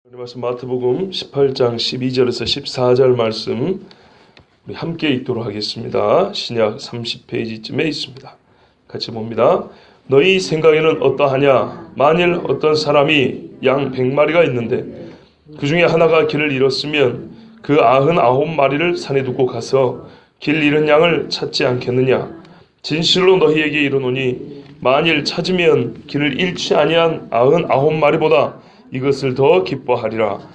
오늘 말씀 마태복음 18장 12절에서 14절 말씀 우리 함께 읽도록 하겠습니다. 신약 30페이지쯤에 있습니다. 같이 봅니다. 너희 생각에는 어떠하냐? 만일 어떤 사람이 양 100마리가 있는데 그 중에 하나가 길을 잃었으면 그 99마리를 산에 두고 가서 길 잃은 양을 찾지 않겠느냐? 진실로 너희에게 이르노니 만일 찾으면 길을 잃지 아니한 99마리보다 이것을 더 기뻐하리라.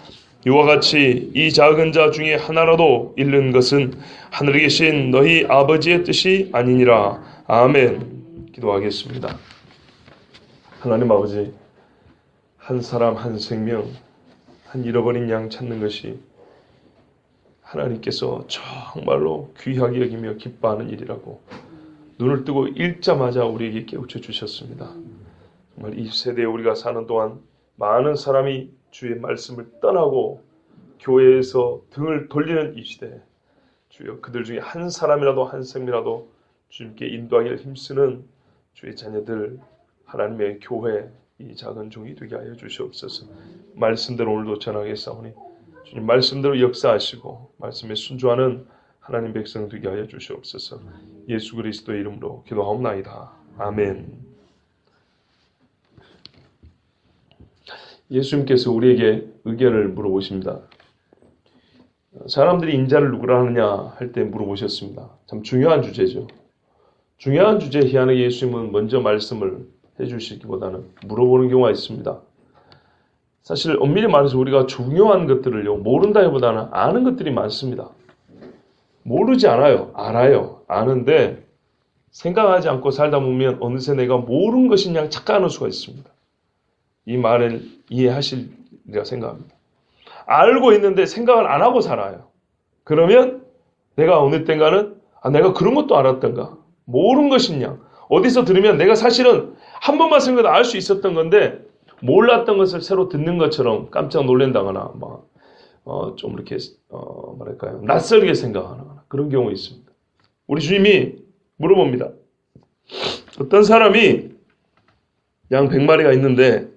이와 같이 이 작은 자 중에 하나라도 잃는 것은 하늘에 계신 너희 아버지의 뜻이 아니니라. 아멘. 기도하겠습니다. 하나님 아버지, 한 사람 한 생명, 한 잃어버린 양 찾는 것이 하나님께서 정말로 귀하게 여기며 기뻐하는 일이라고 눈을 뜨고 읽자마자 우리에게 깨우쳐 주셨습니다. 정말 이 세대에 우리가 사는 동안 많은 사람이 주의 말씀을 떠나고 교회에서 등을 돌리는 이 시대, 주여 그들 중에 한 사람이라도 한 생명이라도 주님께 인도하기를 힘쓰는 주의 자녀들, 하나님의 교회, 이 작은 종이 되게 하여 주시옵소서. 말씀대로 오늘도 전하겠사오니 주님 말씀대로 역사하시고 말씀에 순종하는 하나님 백성 되게 하여 주시옵소서. 예수 그리스도의 이름으로 기도하옵나이다. 아멘. 예수님께서 우리에게 의견을 물어보십니다. 사람들이 인자를 누구라 하느냐 할 때 물어보셨습니다. 참 중요한 주제죠. 중요한 주제에 희한하게 예수님은 먼저 말씀을 해주시기보다는 물어보는 경우가 있습니다. 사실 엄밀히 말해서 우리가 중요한 것들을요 모른다기보다는 아는 것들이 많습니다. 모르지 않아요. 알아요. 아는데 생각하지 않고 살다 보면 어느새 내가 모르는 것인 양 착각하는 수가 있습니다. 이 말을 이해하시리라 생각합니다. 알고 있는데 생각을 안 하고 살아요. 그러면 내가 어느 땐가는 내가 그런 것도 알았던가? 모르는 것이냐? 어디서 들으면 내가 사실은 한 번만 생각해도 알 수 있었던 건데 몰랐던 것을 새로 듣는 것처럼 깜짝 놀란다거나 좀 이렇게 뭐랄까요? 낯설게 생각하거나 그런 경우가 있습니다. 우리 주님이 물어봅니다. 어떤 사람이 양 100마리가 있는데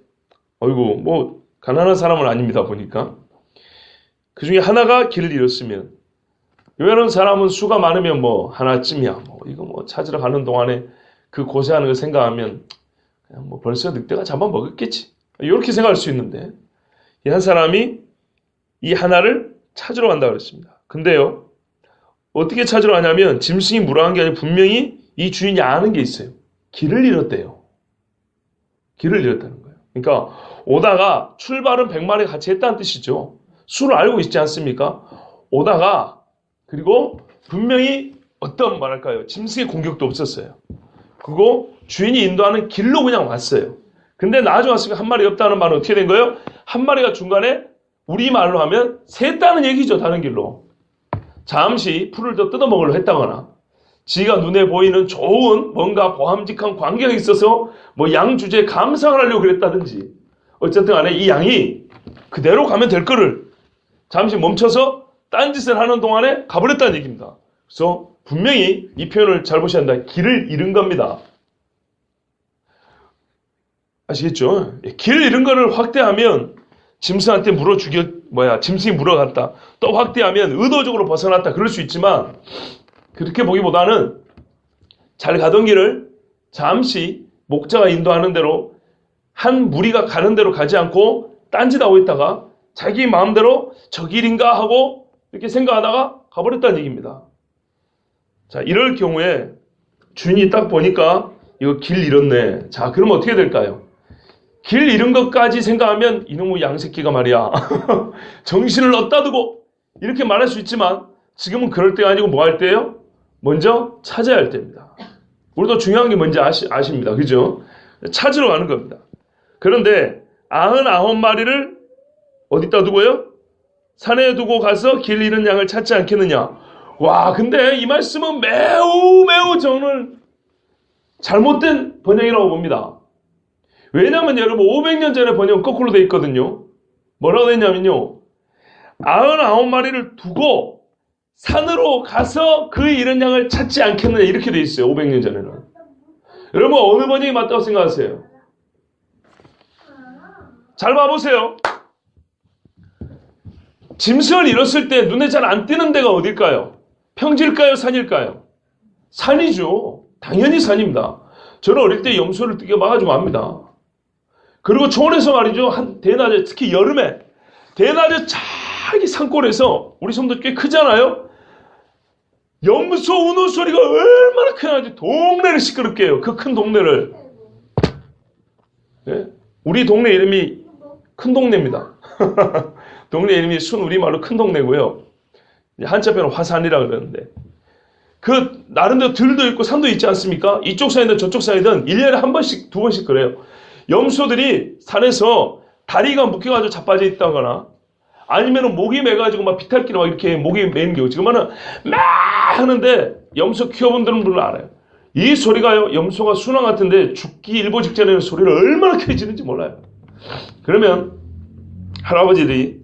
어이구 가난한 사람은 아닙니다. 보니까 그 중에 하나가 길을 잃었으면 이런 사람은 수가 많으면 하나쯤이야 이거 찾으러 가는 동안에 그 고생하는 걸 생각하면 그냥 벌써 늑대가 잡아먹었겠지 이렇게 생각할 수 있는데 이 한 사람이 이 하나를 찾으러 간다고 그랬습니다. 근데요 어떻게 찾으러 가냐면 짐승이 물어간 게 아니라 분명히 이 주인이 아는 게 있어요. 길을 잃었대요. 길을 잃었다는 거예요. 그러니까 오다가 출발은 100마리 같이 했다는 뜻이죠. 수를 알고 있지 않습니까? 오다가 그리고 분명히 어떤 짐승의 공격도 없었어요. 그리고 주인이 인도하는 길로 그냥 왔어요. 근데 나중에 왔으니까 한 마리 없다는 말은 어떻게 된 거예요? 한 마리가 중간에 우리말로 하면 샜다는 얘기죠. 다른 길로. 잠시 풀을 더 뜯어먹으려고 했다거나 지가 눈에 보이는 좋은 뭔가 보함직한 광경이 있어서 양 주제에 감상을 하려고 그랬다든지 어쨌든 간에 이 양이 그대로 가면 될 거를 잠시 멈춰서 딴짓을 하는 동안에 가버렸다는 얘기입니다. 그래서 분명히 이 표현을 잘 보셔야 한다. 길을 잃은 겁니다. 아시겠죠? 길을 잃은 거를 확대하면 짐승한테 짐승이 물어갔다. 또 확대하면 의도적으로 벗어났다. 그럴 수 있지만 그렇게 보기보다는 잘 가던 길을 잠시 목자가 인도하는 대로 한 무리가 가는 대로 가지 않고 딴짓하고 있다가 자기 마음대로 저 길인가 하고 이렇게 생각하다가 가버렸다는 얘기입니다. 자, 이럴 경우에 주인이 딱 보니까 이거 길 잃었네. 자, 그러면 어떻게 될까요? 길 잃은 것까지 생각하면 이놈의 양새끼가 말이야. 정신을 얻다 두고 이렇게 말할 수 있지만 지금은 그럴 때가 아니고 뭐 할 때예요? 먼저 찾아야 할 때입니다. 우리도 중요한 게 뭔지 아십니다. 그죠? 찾으러 가는 겁니다. 그런데 99마리를 어디다 두고요? 산에 두고 가서 길 잃은 양을 찾지 않겠느냐. 와, 근데 이 말씀은 매우 저는 잘못된 번역이라고 봅니다. 왜냐하면 여러분 500년 전에 번역은 거꾸로 돼 있거든요. 뭐라고 됐냐면요. 99마리를 두고 산으로 가서 그 잃은 양을 찾지 않겠느냐 이렇게 돼 있어요. 500년 전에는. 여러분 어느 번역이 맞다고 생각하세요? 잘 봐보세요. 짐승을 잃었을 때 눈에 잘 안 띄는 데가 어딜까요? 평지일까요? 산일까요? 산이죠. 당연히 산입니다. 저는 어릴 때 염소를 뜯겨 봐가지고 압니다. 그리고 초원에서 말이죠. 한 대낮에, 특히 여름에 대낮에 저기 산골에서, 우리 섬도 꽤 크잖아요. 염소 우는 소리가 얼마나 크냐지 동네를 시끄럽게 해요. 그 큰 동네를. 네? 우리 동네 이름이 큰 동네입니다. 동네 이름이 순 우리말로 큰 동네고요. 한자표는 화산이라 그러는데, 그 나름대로 들도 있고 산도 있지 않습니까? 이쪽 산이든 저쪽 산이든 1년에 한 번씩, 두 번씩 그래요. 염소들이 산에서 다리가 묶여가지고 자빠져 있다거나, 아니면은 목이 매가지고 막 비탈기로 막 이렇게 목이 매는 경우, 지금은 막 하는데, 염소 키워본 분들은 알아요. 이 소리가요, 염소가 순환 같은데 죽기 일보 직전에는 소리를 얼마나 크게 지는지 몰라요. 그러면 할아버지들이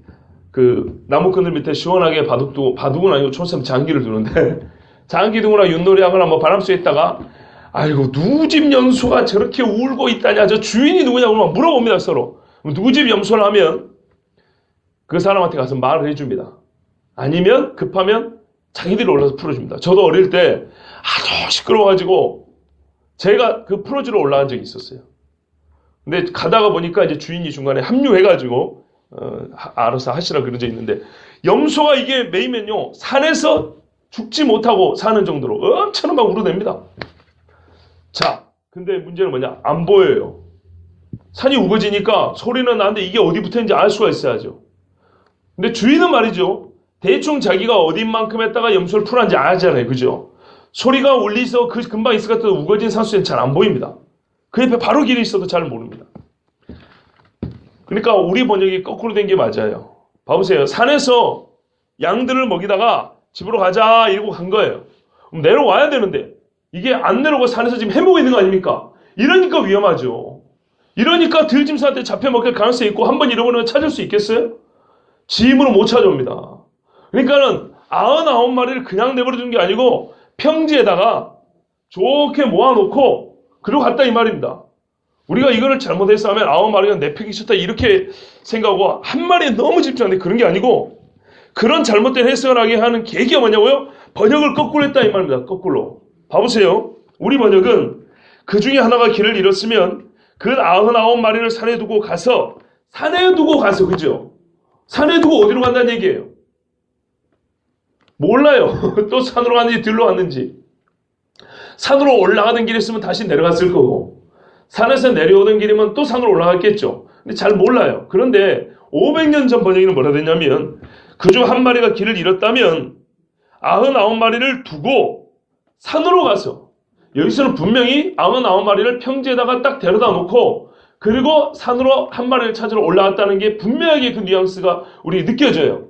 그 나무끈들 밑에 시원하게 바둑은 아니고 촌쌤 장기를 두는데, 장기 두거나 윷놀이 하거나 뭐 바람 쐬 있다가, 아이고 누구 집 염소가 저렇게 울고 있다냐, 저 주인이 누구냐고 막 물어봅니다. 서로. 누구 집 염소를 하면 그 사람한테 가서 말을 해줍니다. 아니면 급하면 자기들이 올라서 풀어줍니다. 저도 어릴 때 하도 시끄러워가지고 제가 그 풀어주러 올라간 적이 있었어요. 근데 가다가 보니까 이제 주인이 중간에 합류해가지고 알아서 하시라 그러져 있는데, 염소가 이게 매이면요 산에서 죽지 못하고 사는 정도로 엄청 막 울어댑니다. 자, 근데 문제는 뭐냐? 안 보여요. 산이 우거지니까 소리는 나는데 이게 어디부터인지 알 수가 있어야죠. 근데 주인은 말이죠, 대충 자기가 어딘만큼 했다가 염소를 풀었는지 알잖아요. 그죠? 소리가 울리서 그 금방 있을 것 같아도 우거진 산수에는 잘 안 보입니다. 그 옆에 바로 길이 있어도 잘 모릅니다. 그러니까 우리 번역이 거꾸로 된 게 맞아요. 봐보세요. 산에서 양들을 먹이다가 집으로 가자 이러고 간 거예요. 그럼 내려와야 되는데 이게 안 내려오고 산에서 지금 헤매고 있는 거 아닙니까? 이러니까 위험하죠. 이러니까 들짐승한테 잡혀먹힐 가능성이 있고, 한번 잃어버리면 찾을 수 있겠어요? 지 힘으로 못 찾아옵니다. 그러니까는 99마리를 그냥 내버려둔 게 아니고 평지에다가 좋게 모아놓고 그리고 갔다 이 말입니다. 우리가 이거를 잘못해서 하면 9마리가 내 팩이 싫다 이렇게 생각하고 한 마리에 너무 집중하는데, 그런 게 아니고 그런 잘못된 해석을 하게 하는 계기가 뭐냐고요? 번역을 거꾸로 했다 이 말입니다. 거꾸로. 봐보세요. 우리 번역은 그 중에 하나가 길을 잃었으면 그 99마리를 산에 두고 가서, 그죠? 산에 두고 어디로 간다는 얘기예요? 몰라요. 또 산으로 갔는지 들로 갔는지. 산으로 올라가던 길이었으면 다시 내려갔을 거고, 산에서 내려오던 길이면 또 산으로 올라갔겠죠. 근데 잘 몰라요. 그런데 500년 전 번역에는 뭐라 됐냐면, 그중 한 마리가 길을 잃었다면 99마리를 두고 산으로 가서, 여기서는 분명히 99마리를 평지에다가 딱 데려다 놓고 그리고 산으로 한 마리를 찾으러 올라갔다는 게 분명하게 그 뉘앙스가 우리 느껴져요.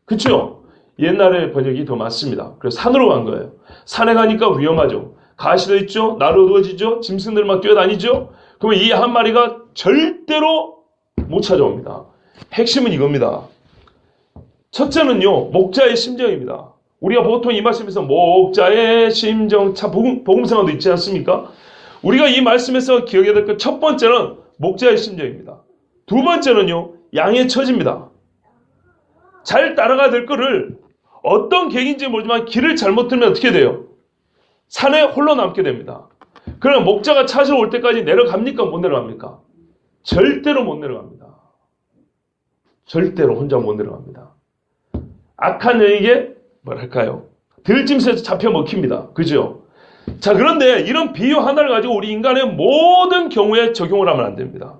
그렇죠? 옛날의 번역이 더 맞습니다. 그래서 산으로 간 거예요. 산에 가니까 위험하죠. 가시도 있죠. 날이 어두워지죠. 짐승들 막 뛰어다니죠. 그러면 이 한 마리가 절대로 못 찾아옵니다. 핵심은 이겁니다. 첫째는요, 목자의 심정입니다. 우리가 보통 이 말씀에서 목자의 심정, 참 복음성어도 있지 않습니까? 우리가 이 말씀에서 기억해야 될 것 첫 번째는 목자의 심정입니다. 두 번째는요, 양의 처지입니다. 잘 따라가야 될 거를 어떤 계기인지 모르지만 길을 잘못 들면 어떻게 돼요? 산에 홀로 남게 됩니다. 그럼 목자가 찾으러 올 때까지 내려갑니까? 못 내려갑니까? 절대로 못 내려갑니다. 절대로 혼자 못 내려갑니다. 악한 여인에게 뭐랄까요? 들짐승에서 잡혀 먹힙니다. 그죠? 자, 그런데 이런 비유 하나를 가지고 우리 인간의 모든 경우에 적용을 하면 안 됩니다.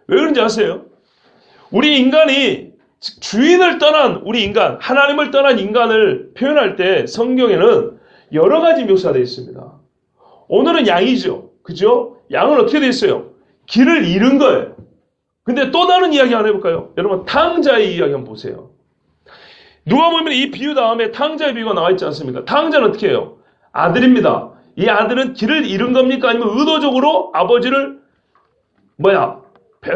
왜 그런지 아세요? 우리 인간이, 주인을 떠난 우리 인간, 하나님을 떠난 인간을 표현할 때 성경에는 여러 가지 묘사되어 있습니다. 오늘은 양이죠. 그죠? 양은 어떻게 되어 있어요? 길을 잃은 거예요. 근데 또 다른 이야기 하나 해볼까요? 여러분, 탕자의 이야기 한번 보세요. 누가 보면 이 비유 다음에 탕자의 비유가 나와 있지 않습니까? 탕자는 어떻게 해요? 아들입니다. 이 아들은 길을 잃은 겁니까? 아니면 의도적으로 아버지를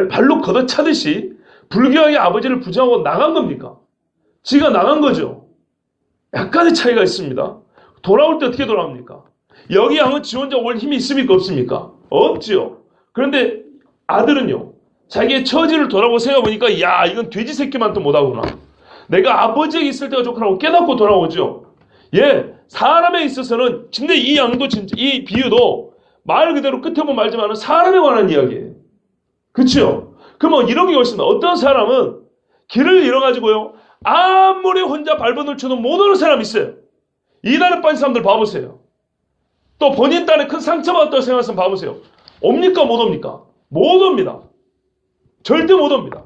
발로 걷어차듯이 불교하게 아버지를 부정하고 나간 겁니까? 지가 나간 거죠. 약간의 차이가 있습니다. 돌아올 때 어떻게 돌아옵니까? 여기 양은 지 혼자 올 힘이 있습니까? 없습니까? 없지요. 그런데 아들은요, 자기의 처지를 돌아보고 생각해보니까, 야, 이건 돼지 새끼만 또 못하구나. 내가 아버지에게 있을 때가 좋구나고 깨닫고 돌아오죠. 예, 사람에 있어서는 근데 이 양도 진짜 이 비유도 말 그대로 끝에 보면 말지만 사람에 관한 이야기예요. 그렇죠? 그러면 이런 게 있습니다. 어떤 사람은 길을 잃어가지고요, 아무리 혼자 발버둥을 쳐도 못 오는 사람이 있어요. 이단에 빠진 사람들 봐보세요. 또 본인 딸에 큰 상처받았다고 생각해서 봐보세요. 옵니까 못 옵니까? 못 옵니다. 절대 못 옵니다.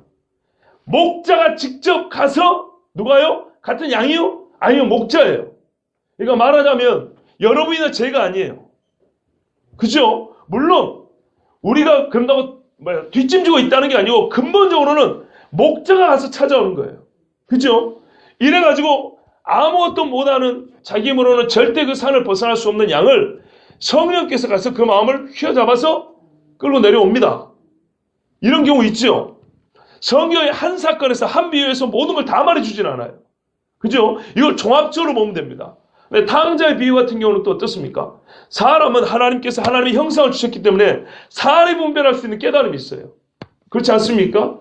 목자가 직접 가서 누가요? 같은 양이요? 아니요, 목자예요. 그러니까 말하자면 여러분이나 제가 아니에요. 그죠? 물론 우리가 그런다고 뒷짐지고 있다는 게 아니고 근본적으로는 목자가 가서 찾아오는 거예요. 그죠? 이래가지고 아무것도 못하는 자기 힘으로는 절대 그 산을 벗어날 수 없는 양을 성령께서 가서 그 마음을 휘어잡아서 끌고 내려옵니다. 이런 경우 있죠? 성경의 한 사건에서 한 비유에서 모든 걸 다 말해주진 않아요. 그죠? 이걸 종합적으로 보면 됩니다. 탕자의 비유 같은 경우는 또 어떻습니까? 사람은 하나님께서 하나님의 형상을 주셨기 때문에 사리 분별할 수 있는 깨달음이 있어요. 그렇지 않습니까?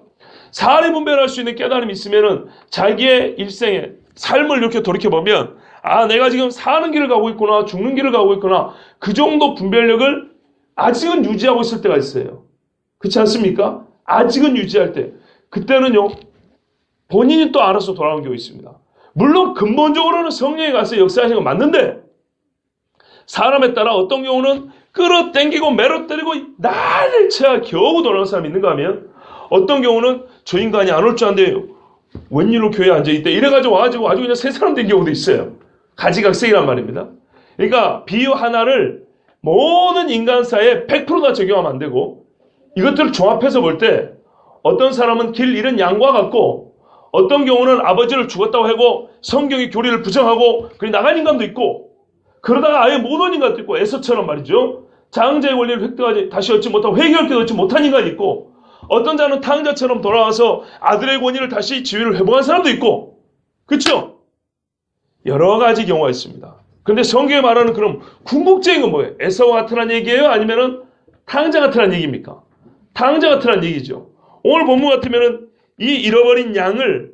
사리 분별할 수 있는 깨달음이 있으면은 자기의 일생에 삶을 이렇게 돌이켜보면 아, 내가 지금 사는 길을 가고 있구나, 죽는 길을 가고 있구나, 그 정도 분별력을 아직은 유지하고 있을 때가 있어요. 그렇지 않습니까? 아직은 유지할 때. 그때는요, 본인이 또 알아서 돌아오는 경우가 있습니다. 물론 근본적으로는 성령이 가서 역사하시는 건 맞는데 사람에 따라 어떤 경우는 끌어당기고 매로 때리고 난리를 쳐야 겨우 돌아오는 사람이 있는가 하면 어떤 경우는 저 인간이 안 올 줄 안돼요. 웬일로 교회에 앉아있대. 이래가지고 와가지고 아주 그냥 새 사람 된 경우도 있어요. 가지각색이란 말입니다. 그러니까 비유 하나를 모든 인간사에 100%다 적용하면 안 되고 이것들을 종합해서 볼 때 어떤 사람은 길 잃은 양과 같고 어떤 경우는 아버지를 죽었다고 하고 성경의 교리를 부정하고 그리 나간 인간도 있고 그러다가 아예 못 온 인간도 있고 에서처럼 말이죠. 장자의 권리를 획득하지 다시 얻지 못하고 회개할 때 얻지 못한 인간이 있고 어떤 자는 탕자처럼 돌아와서 아들의 권위를 다시 지위를 회복한 사람도 있고 그렇죠? 여러 가지 경우가 있습니다. 그런데 성경에 말하는 그럼 궁극적인 건 뭐예요? 에서와 같으란 얘기예요? 아니면은 탕자 같으란 얘기입니까? 탕자 같으란 얘기죠. 오늘 본문 같으면은 이 잃어버린 양을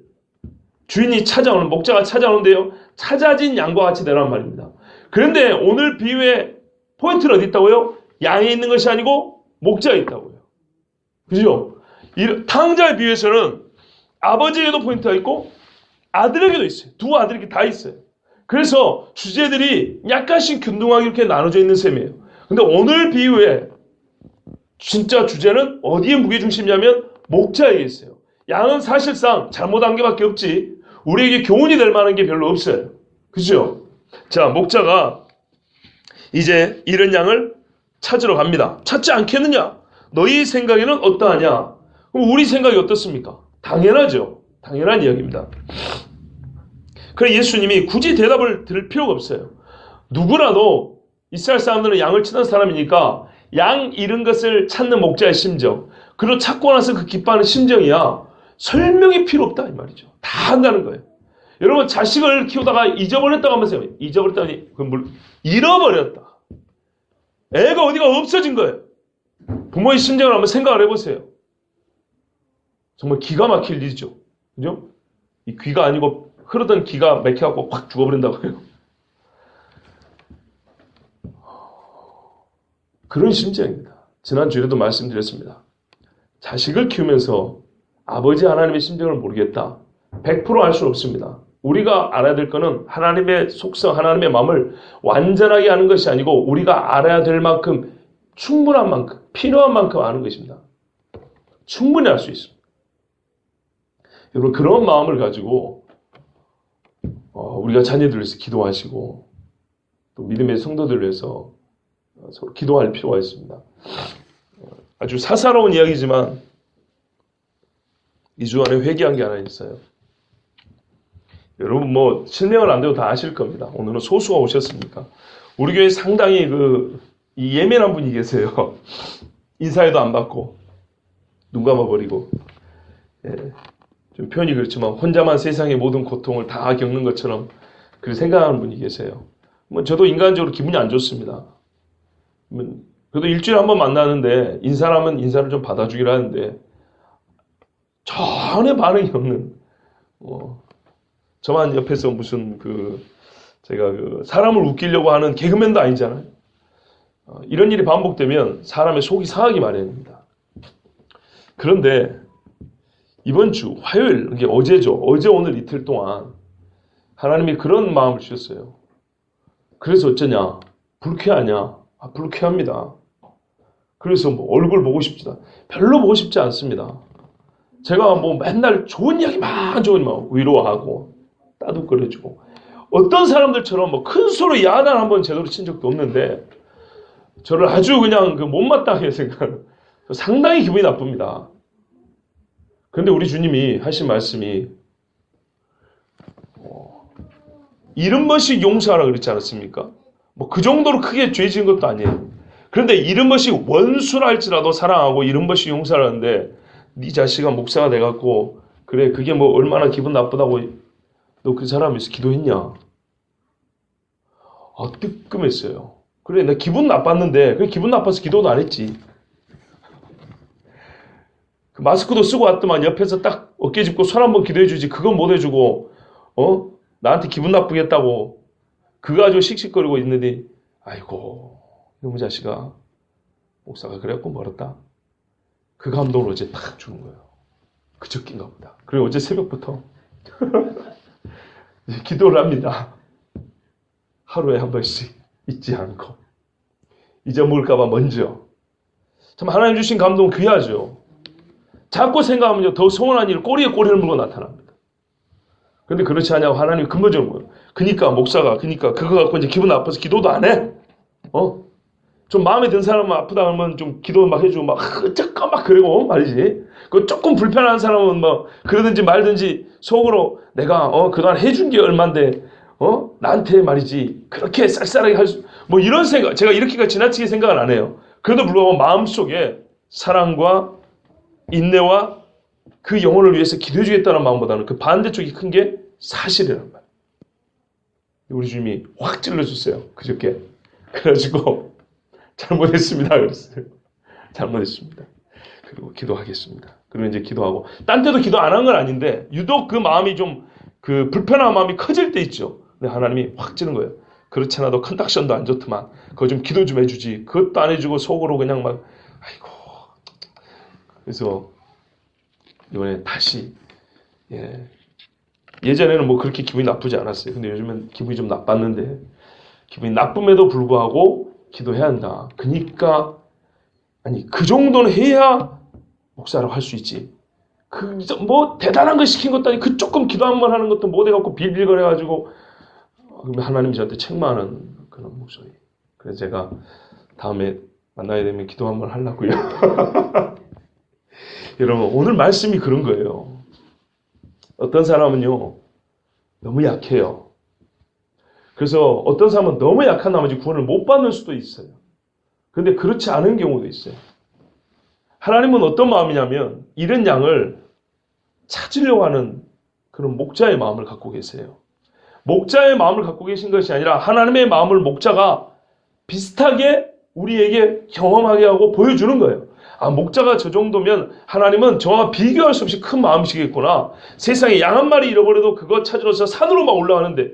주인이 찾아오는 목자가 찾아오는데요. 찾아진 양과 같이 되란 말입니다. 그런데 오늘 비유의 포인트는 어디 있다고요? 양에 있는 것이 아니고 목자에 있다고요. 그죠? 탕자의 비유에서는 아버지에게도 포인트가 있고 아들에게도 있어요. 두 아들에게 다 있어요. 그래서 주제들이 약간씩 균등하게 이렇게 나눠져 있는 셈이에요. 근데 오늘 비유의 진짜 주제는 어디에 무게중심이냐면 목자에게 있어요. 양은 사실상 잘못한 게밖에 없지 우리에게 교훈이 될 만한 게 별로 없어요. 그죠? 자, 목자가 이제 잃은 양을 찾으러 갑니다. 찾지 않겠느냐? 너희 생각에는 어떠하냐? 그럼 우리 생각이 어떻습니까? 당연하죠. 당연한 이야기입니다. 그래서 예수님이 굳이 대답을 들을 필요가 없어요. 누구라도 이스라엘 사람들은 양을 치는 사람이니까 양 잃은 것을 찾는 목자의 심정, 그리고 찾고 나서 그 기뻐하는 심정이야 설명이 필요 없다 이 말이죠. 다 한다는 거예요. 여러분 자식을 키우다가 잊어버렸다고 하면서요. 잊어버렸다니 잃어버렸다. 애가 어디가 없어진 거예요. 부모의 심정을 한번 생각을 해보세요. 정말 기가 막힐 일이죠. 그죠? 이 귀가 아니고 흐르던 기가 막혀갖고 확 죽어버린다고요. 그런 심정입니다. 지난주에도 말씀드렸습니다. 자식을 키우면서 아버지 하나님의 심정을 모르겠다. 100% 알 수 없습니다. 우리가 알아야 될 거는 하나님의 속성, 하나님의 마음을 완전하게 아는 것이 아니고 우리가 알아야 될 만큼 충분한 만큼, 필요한 만큼 아는 것입니다. 충분히 알 수 있습니다. 여러분 그런 마음을 가지고 우리가 자녀들을 위해서 기도하시고 또 믿음의 성도들을 위해서 서로 기도할 필요가 있습니다. 아주 사사로운 이야기지만 2주 안에 회개한 게 하나 있어요. 여러분 뭐 실명을 안 돼도 다 아실 겁니다. 오늘은 소수가 오셨으니까. 우리 교회 상당히 이 예민한 분이 계세요. 인사해도 안 받고 눈 감아버리고 좀 표현이 그렇지만 혼자만 세상의 모든 고통을 다 겪는 것처럼 그렇게 생각하는 분이 계세요. 뭐 저도 인간적으로 기분이 안 좋습니다. 그래도 일주일에 한 번 만나는데 인사하면 인사를 좀 받아주기로 하는데 전혀 반응이 없는 저만 옆에서 무슨 제가 사람을 웃기려고 하는 개그맨도 아니잖아요. 이런 일이 반복되면 사람의 속이 상하기 마련입니다. 그런데 이번 주 화요일, 이게 어제죠. 어제 오늘 이틀 동안 하나님이 그런 마음을 주셨어요. 그래서 어쩌냐? 불쾌하냐? 불쾌합니다. 그래서 얼굴 보고 싶지도 별로 보고 싶지 않습니다. 제가 맨날 좋은 이야기만 위로하고 따뜻거려주고 어떤 사람들처럼 큰 소리 야단 한번 제대로 친 적도 없는데 저를 아주 그냥 못마땅하게 생각하는 상당히 기분이 나쁩니다. 그런데 우리 주님이 하신 말씀이 70번씩 용서하라 그랬지 않았습니까? 그 정도로 크게 죄 지은 것도 아니에요. 그런데 70번씩 원수라 할지라도 사랑하고 70번씩 용서하라는데 네 자식아 목사가 돼갖고 그래 그게 얼마나 기분 나쁘다고 너 그 사람 위해서 기도했냐? 뜨끔했어요. 그래 나 기분 나빴는데 그래 기분 나빠서 기도도 안 했지. 마스크도 쓰고 왔더만 옆에서 딱 어깨 짚고 손 한번 기도해주지 그건 못 해주고 나한테 기분 나쁘겠다고 그거 가지고 씩씩거리고 있는데 아이고 이놈의 자식아 목사가 그래갖고 멀었다. 그 감동을 어제 딱 주는 거예요. 그저께인가 보다. 그리고 어제 새벽부터 기도를 합니다. 하루에 한 번씩 잊지 않고 잊어먹을까봐 먼저. 참 하나님 주신 감동 귀하죠. 자꾸 생각하면요 더 소원한 일 꼬리에 꼬리를 물고 나타납니다. 그런데 그렇지 않냐고 하나님이 근본적으로 그니까 목사가 그거 갖고 이제 기분 나빠서 기도도 안 해. 좀 마음에 든 사람은 아프다 하면 좀 기도 해주고 잠깐 그러고 말이지. 그 조금 불편한 사람은 그러든지 말든지 속으로 내가 그동안 해준 게 얼만데 나한테 말이지 그렇게 쌀쌀하게 할 수 이런 생각 제가 이렇게까지 지나치게 생각을 안 해요. 그래도 불구하고 마음속에 사랑과 인내와 그 영혼을 위해서 기도해 주겠다는 마음보다는 그 반대쪽이 큰 게 사실이란 말이에요. 우리 주님이 확 찔러줬어요. 그저께. 그래가지고 잘못했습니다. 그랬어요. 잘못했습니다. 그리고 기도하겠습니다. 그리고 이제 기도하고 딴 때도 기도 안 한 건 아닌데 유독 그 마음이 좀 불편한 마음이 커질 때 있죠. 근데 하나님이 확 찌는 거예요. 그렇지 않아도 컨덕션도 안 좋더만 그거 좀 기도 좀 해주지. 그것도 안 해주고 속으로 그냥 아이고. 그래서 이번에 다시 예전에는 그렇게 기분이 나쁘지 않았어요. 근데 요즘엔 기분이 좀 나빴는데 기분이 나쁨에도 불구하고 기도해야 한다. 그러니까 그 정도는 해야 목사를 할 수 있지. 대단한 거 시킨 것도 아니고 조금 기도 한 번 하는 것도 못 해갖고 빌빌거려가지고 하나님이 저한테 책망하는 그런 목소리. 그래서 제가 다음에 만나게 되면 기도 한 번 하려고요. 여러분 오늘 말씀이 그런 거예요. 어떤 사람은요 너무 약해요. 그래서 어떤 사람은 너무 약한 나머지 구원을 못 받는 수도 있어요. 그런데 그렇지 않은 경우도 있어요. 하나님은 어떤 마음이냐면 이런 양을 찾으려고 하는 그런 목자의 마음을 갖고 계세요. 목자의 마음을 갖고 계신 것이 아니라 하나님의 마음을 목자가 비슷하게 우리에게 경험하게 하고 보여주는 거예요. 목자가 저 정도면 하나님은 저와 비교할 수 없이 큰 마음이시겠구나. 세상에 양 한 마리 잃어버려도 그거 찾으러서 산으로 막 올라가는데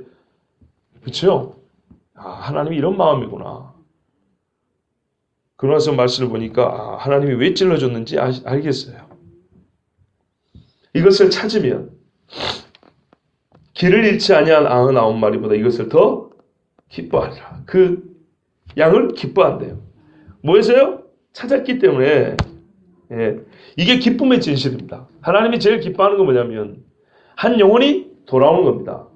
그렇죠? 하나님이 이런 마음이구나. 그러면서 말씀을 보니까 하나님이 왜 찔러줬는지 알겠어요. 이것을 찾으면 길을 잃지 아니한 99마리보다 이것을 더 기뻐하리라. 그 양을 기뻐한대요. 뭐해서요? 찾았기 때문에. 이게 기쁨의 진실입니다. 하나님이 제일 기뻐하는 건 뭐냐면 한 영혼이 돌아오는 겁니다.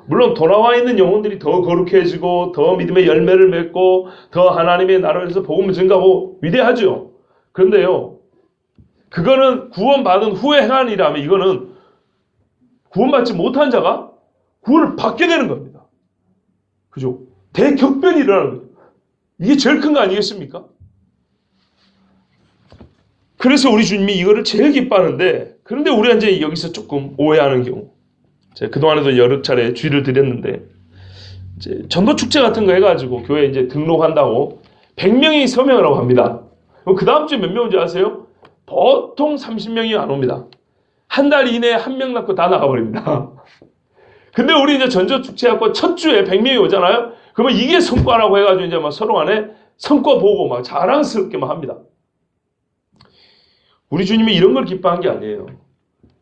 물론 돌아와 있는 영혼들이 더 거룩해지고 더 믿음의 열매를 맺고 더 하나님의 나라에서 복음을 증가하고 위대하죠. 그런데요. 그거는 구원받은 후에 행한 일이라면 이거는 구원받지 못한 자가 구원을 받게 되는 겁니다. 그죠? 대격변이 일어나는 거죠. 이게 제일 큰 거 아니겠습니까? 그래서 우리 주님이 이거를 제일 기뻐하는데 그런데 우리가 이제 여기서 조금 오해하는 경우 제가 그동안에도 여러 차례 주의를 드렸는데 이제 전도축제 같은 거 해가지고 교회에 이제 등록한다고 100명이 서명을 하고 합니다. 그 다음 주에 몇 명인지 아세요? 보통 30명이 안 옵니다. 한 달 이내에 한 명 낳고 다 나가버립니다. 근데 우리 이제 전조축제하고 첫 주에 100명이 오잖아요. 그러면 이게 성과라고 해가지고 이제 막 서로 간에 성과 보고 막 자랑스럽게 막 합니다. 우리 주님이 이런 걸 기뻐한 게 아니에요.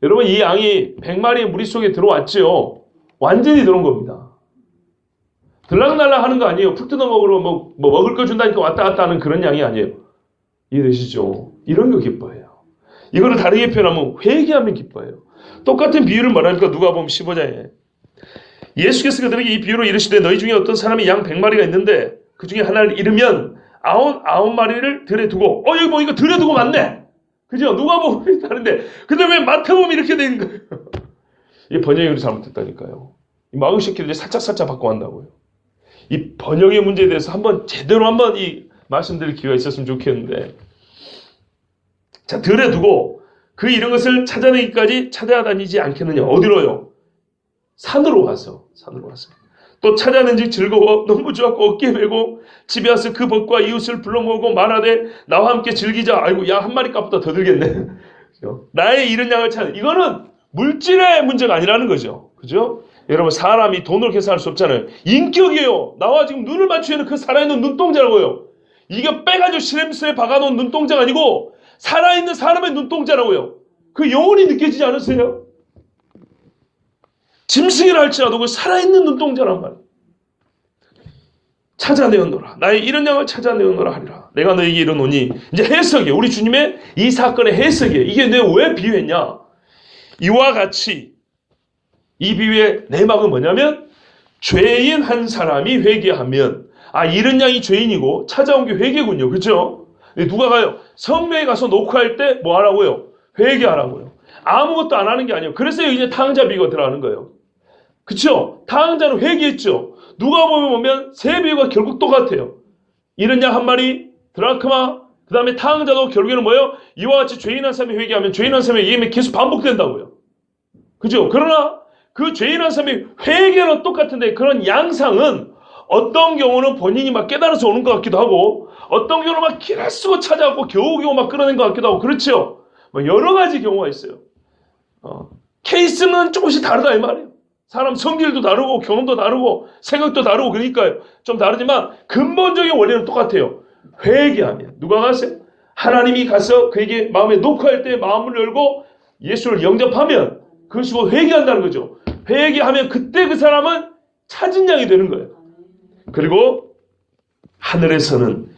여러분, 이 양이 100마리의 무리 속에 들어왔죠. 완전히 들어온 겁니다. 들락날락 하는 거 아니에요. 풀 뜯어 먹으러 뭐 먹을 거 준다니까 왔다 갔다 하는 그런 양이 아니에요. 이해되시죠? 이런 거 기뻐해요. 이거를 다르게 표현하면 회개하면 기뻐해요. 똑같은 비유를 말하니까 누가복음 15장에 예수께서 그들에게 이 비유로 이르시되 너희 중에 어떤 사람이 양 100마리가 있는데 그 중에 하나를 잃으면 99마리를 들에 두고 여기 보니까 들에 두고 맞네. 그죠? 누가복음이 다른데 근데 왜 마태복음이 이렇게 된 거예요? 이게 번역이 잘못됐다니까요. 이 마음새끼를 살짝 바꿔한다고요. 이 번역의 문제에 대해서 제대로 한번 말씀드릴 기회가 있었으면 좋겠는데, 자, 들에 두고 그 이런 것을 찾아내기까지 찾아다니지 않겠느냐. 어디로요? 산으로 가서. 또 찾아낸즉 즐거워 너무 좋았고 어깨에 메고 집에 와서 그 벗과 이웃을 불러 모으고 말하되 나와 함께 즐기자. 아이고, 양 한 마리 값보다 더 들겠네. 나의 잃은 양을 찾는, 이거는 물질의 문제가 아니라는 거죠. 그죠? 여러분, 사람이 돈으로 계산할 수 없잖아요. 인격이에요. 나와 지금 눈을 맞추는 그 살아있는 눈동자라고요. 이게 빼가지고 실험실에 박아놓은 눈동자가 아니고 살아있는 사람의 눈동자라고요. 그 영혼이 느껴지지 않으세요? 짐승이라 할지라도 그 살아있는 눈동자란 말이에요. 찾아내었노라. 나의 이런 양을 찾아내었노라 하리라. 내가 너에게 이르노니. 이제 해석이에요. 우리 주님의 이 사건의 해석이에요. 이게 내가 왜 비유했냐. 이와 같이 이 비유의 내막은 뭐냐면 죄인 한 사람이 회개하면 잃은 양이 죄인이고 찾아온 게 회개군요. 그렇죠? 누가 가요? 성매에 가서 녹화할 때 뭐 하라고요? 회개하라고요. 아무것도 안 하는 게 아니에요. 그래서 이제 탕자 비유가 들어가는 거예요. 그렇죠? 탕자는 회개했죠. 누가 보면 세 비유가 결국 똑같아요. 잃은 양 한 마리, 드라크마, 그 다음에 탕자도 결국에는 뭐예요? 이와 같이 죄인 한 사람이 회개하면 죄인 한 사람의 예임이 계속 반복된다고요. 그죠? 그러나 그 죄인 한 사람이 회개는 똑같은데 그런 양상은 어떤 경우는 본인이 막 깨달아서 오는 것 같기도 하고 어떤 경우는 막 기를 쓰고 찾아갖고 겨우겨우 막 끌어낸 것 같기도 하고 그렇죠? 여러 가지 경우가 있어요. 케이스는 조금씩 다르다 이 말이에요. 사람 성질도 다르고 경험도 다르고 생각도 다르고 그러니까요. 좀 다르지만 근본적인 원리는 똑같아요. 회개하면 누가 가세요? 하나님이 가서 그에게 마음에 녹화할 때 마음을 열고 예수를 영접하면 그것이 뭐 회개한다는 거죠. 회개하면 그때 그 사람은 찾은 양이 되는 거예요. 그리고 하늘에서는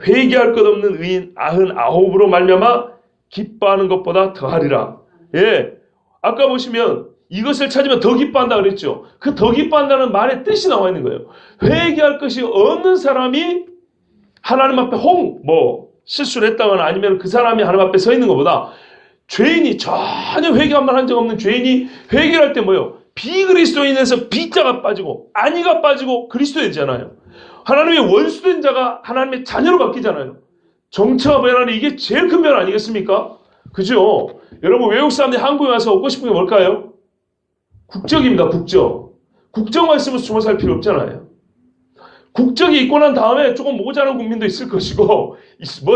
회개할 것 없는 의인 99으로 말미암아 기뻐하는 것보다 더하리라. 예, 아까 보시면 이것을 찾으면 더 기뻐한다 그랬죠. 그 더 기뻐한다는 말의 뜻이 나와 있는 거예요. 회개할 것이 없는 사람이 하나님 앞에 실수를 했다거나 아니면 그 사람이 하나님 앞에 서 있는 것보다 죄인이 전혀 회개한 말 한 적 없는 죄인이 회개할 때 뭐예요? 비그리스도인에서 비자가 빠지고 안위가 빠지고 그리스도이잖아요. 하나님의 원수된 자가 하나님의 자녀로 바뀌잖아요. 정체가 변하는 이게 제일 큰 변화 아니겠습니까? 그죠? 여러분 외국 사람들이 한국에 와서 얻고 싶은 게 뭘까요? 국적입니다. 국적. 국적만 있으면 숨어 살 필요 없잖아요. 국적이 있고 난 다음에 조금 모자란 국민도 있을 것이고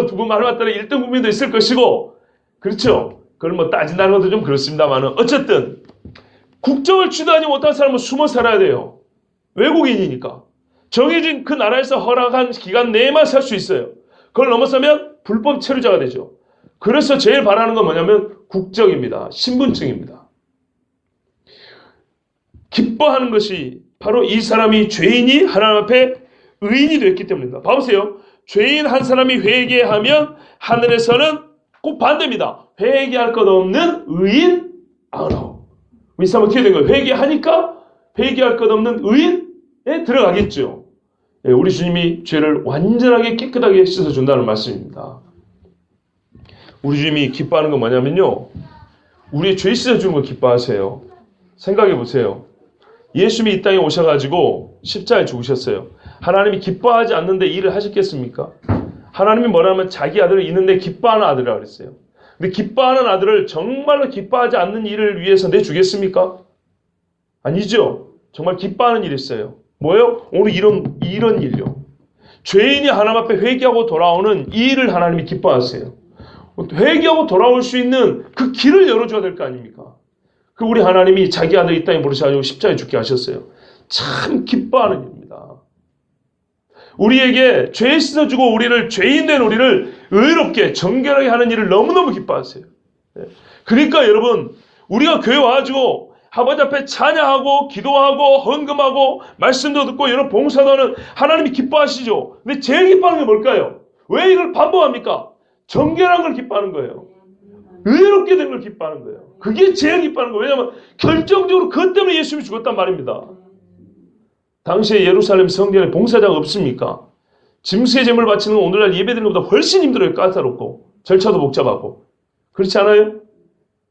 누구 말을 따라 1등 국민도 있을 것이고 그렇죠? 그걸 따진다는 것도 좀 그렇습니다만 어쨌든 국적을 취득하지 못한 사람은 숨어 살아야 돼요. 외국인이니까. 정해진 그 나라에서 허락한 기간 내에만 살 수 있어요. 그걸 넘어서면 불법 체류자가 되죠. 그래서 제일 바라는 건 뭐냐면 국적입니다. 신분증입니다. 기뻐하는 것이 바로 이 사람이 죄인이 하나님 앞에 의인이 됐기 때문입니다. 봐보세요. 죄인 한 사람이 회개하면 하늘에서는 꼭 반대입니다. 회개할 것 없는 의인 99. 이 사람은 어떻게 된 거예요? 회개하니까 회개할 것 없는 의인에 들어가겠죠. 우리 주님이 죄를 완전하게 깨끗하게 씻어준다는 말씀입니다. 우리 주님이 기뻐하는 건 뭐냐면요. 우리의 죄 씻어주는 걸 기뻐하세요. 생각해 보세요. 예수님이 이 땅에 오셔가지고 십자가에 죽으셨어요. 하나님이 기뻐하지 않는데 일을 하셨겠습니까? 하나님이 뭐라면 자기 아들을 있는데 기뻐하는 아들이라고 그랬어요. 근데 기뻐하는 아들을 정말로 기뻐하지 않는 일을 위해서 내주겠습니까? 아니죠. 정말 기뻐하는 일이 있어요. 뭐예요? 오늘 이런 일요. 죄인이 하나님 앞에 회개하고 돌아오는 이 일을 하나님이 기뻐하세요. 회개하고 돌아올 수 있는 그 길을 열어줘야 될 거 아닙니까? 그 우리 하나님이 자기 아들 이 땅에 부르셔가지고 십자가에 죽게 하셨어요. 참 기뻐하는 일입니다. 우리에게 죄 씻어주고 우리를 죄인 된 우리를 의롭게 정결하게 하는 일을 너무너무 기뻐하세요. 그러니까 여러분 우리가 교회 와가지고 아버지 앞에 찬양하고 기도하고 헌금하고 말씀도 듣고 여러 봉사도 하는 하나님이 기뻐하시죠. 근데 제일 기뻐하는 게 뭘까요? 왜 이걸 반복합니까? 정결한 걸 기뻐하는 거예요. 의롭게 된 걸 기뻐하는 거예요. 그게 제일 기뻐하는 거예요. 왜냐하면 결정적으로 그것 때문에 예수님이 죽었단 말입니다. 당시에 예루살렘 성전에 봉사자가 없습니까? 짐수의 제물 바치는 건 오늘날 예배드리는 것보다 훨씬 힘들어요. 까다롭고 절차도 복잡하고. 그렇지 않아요?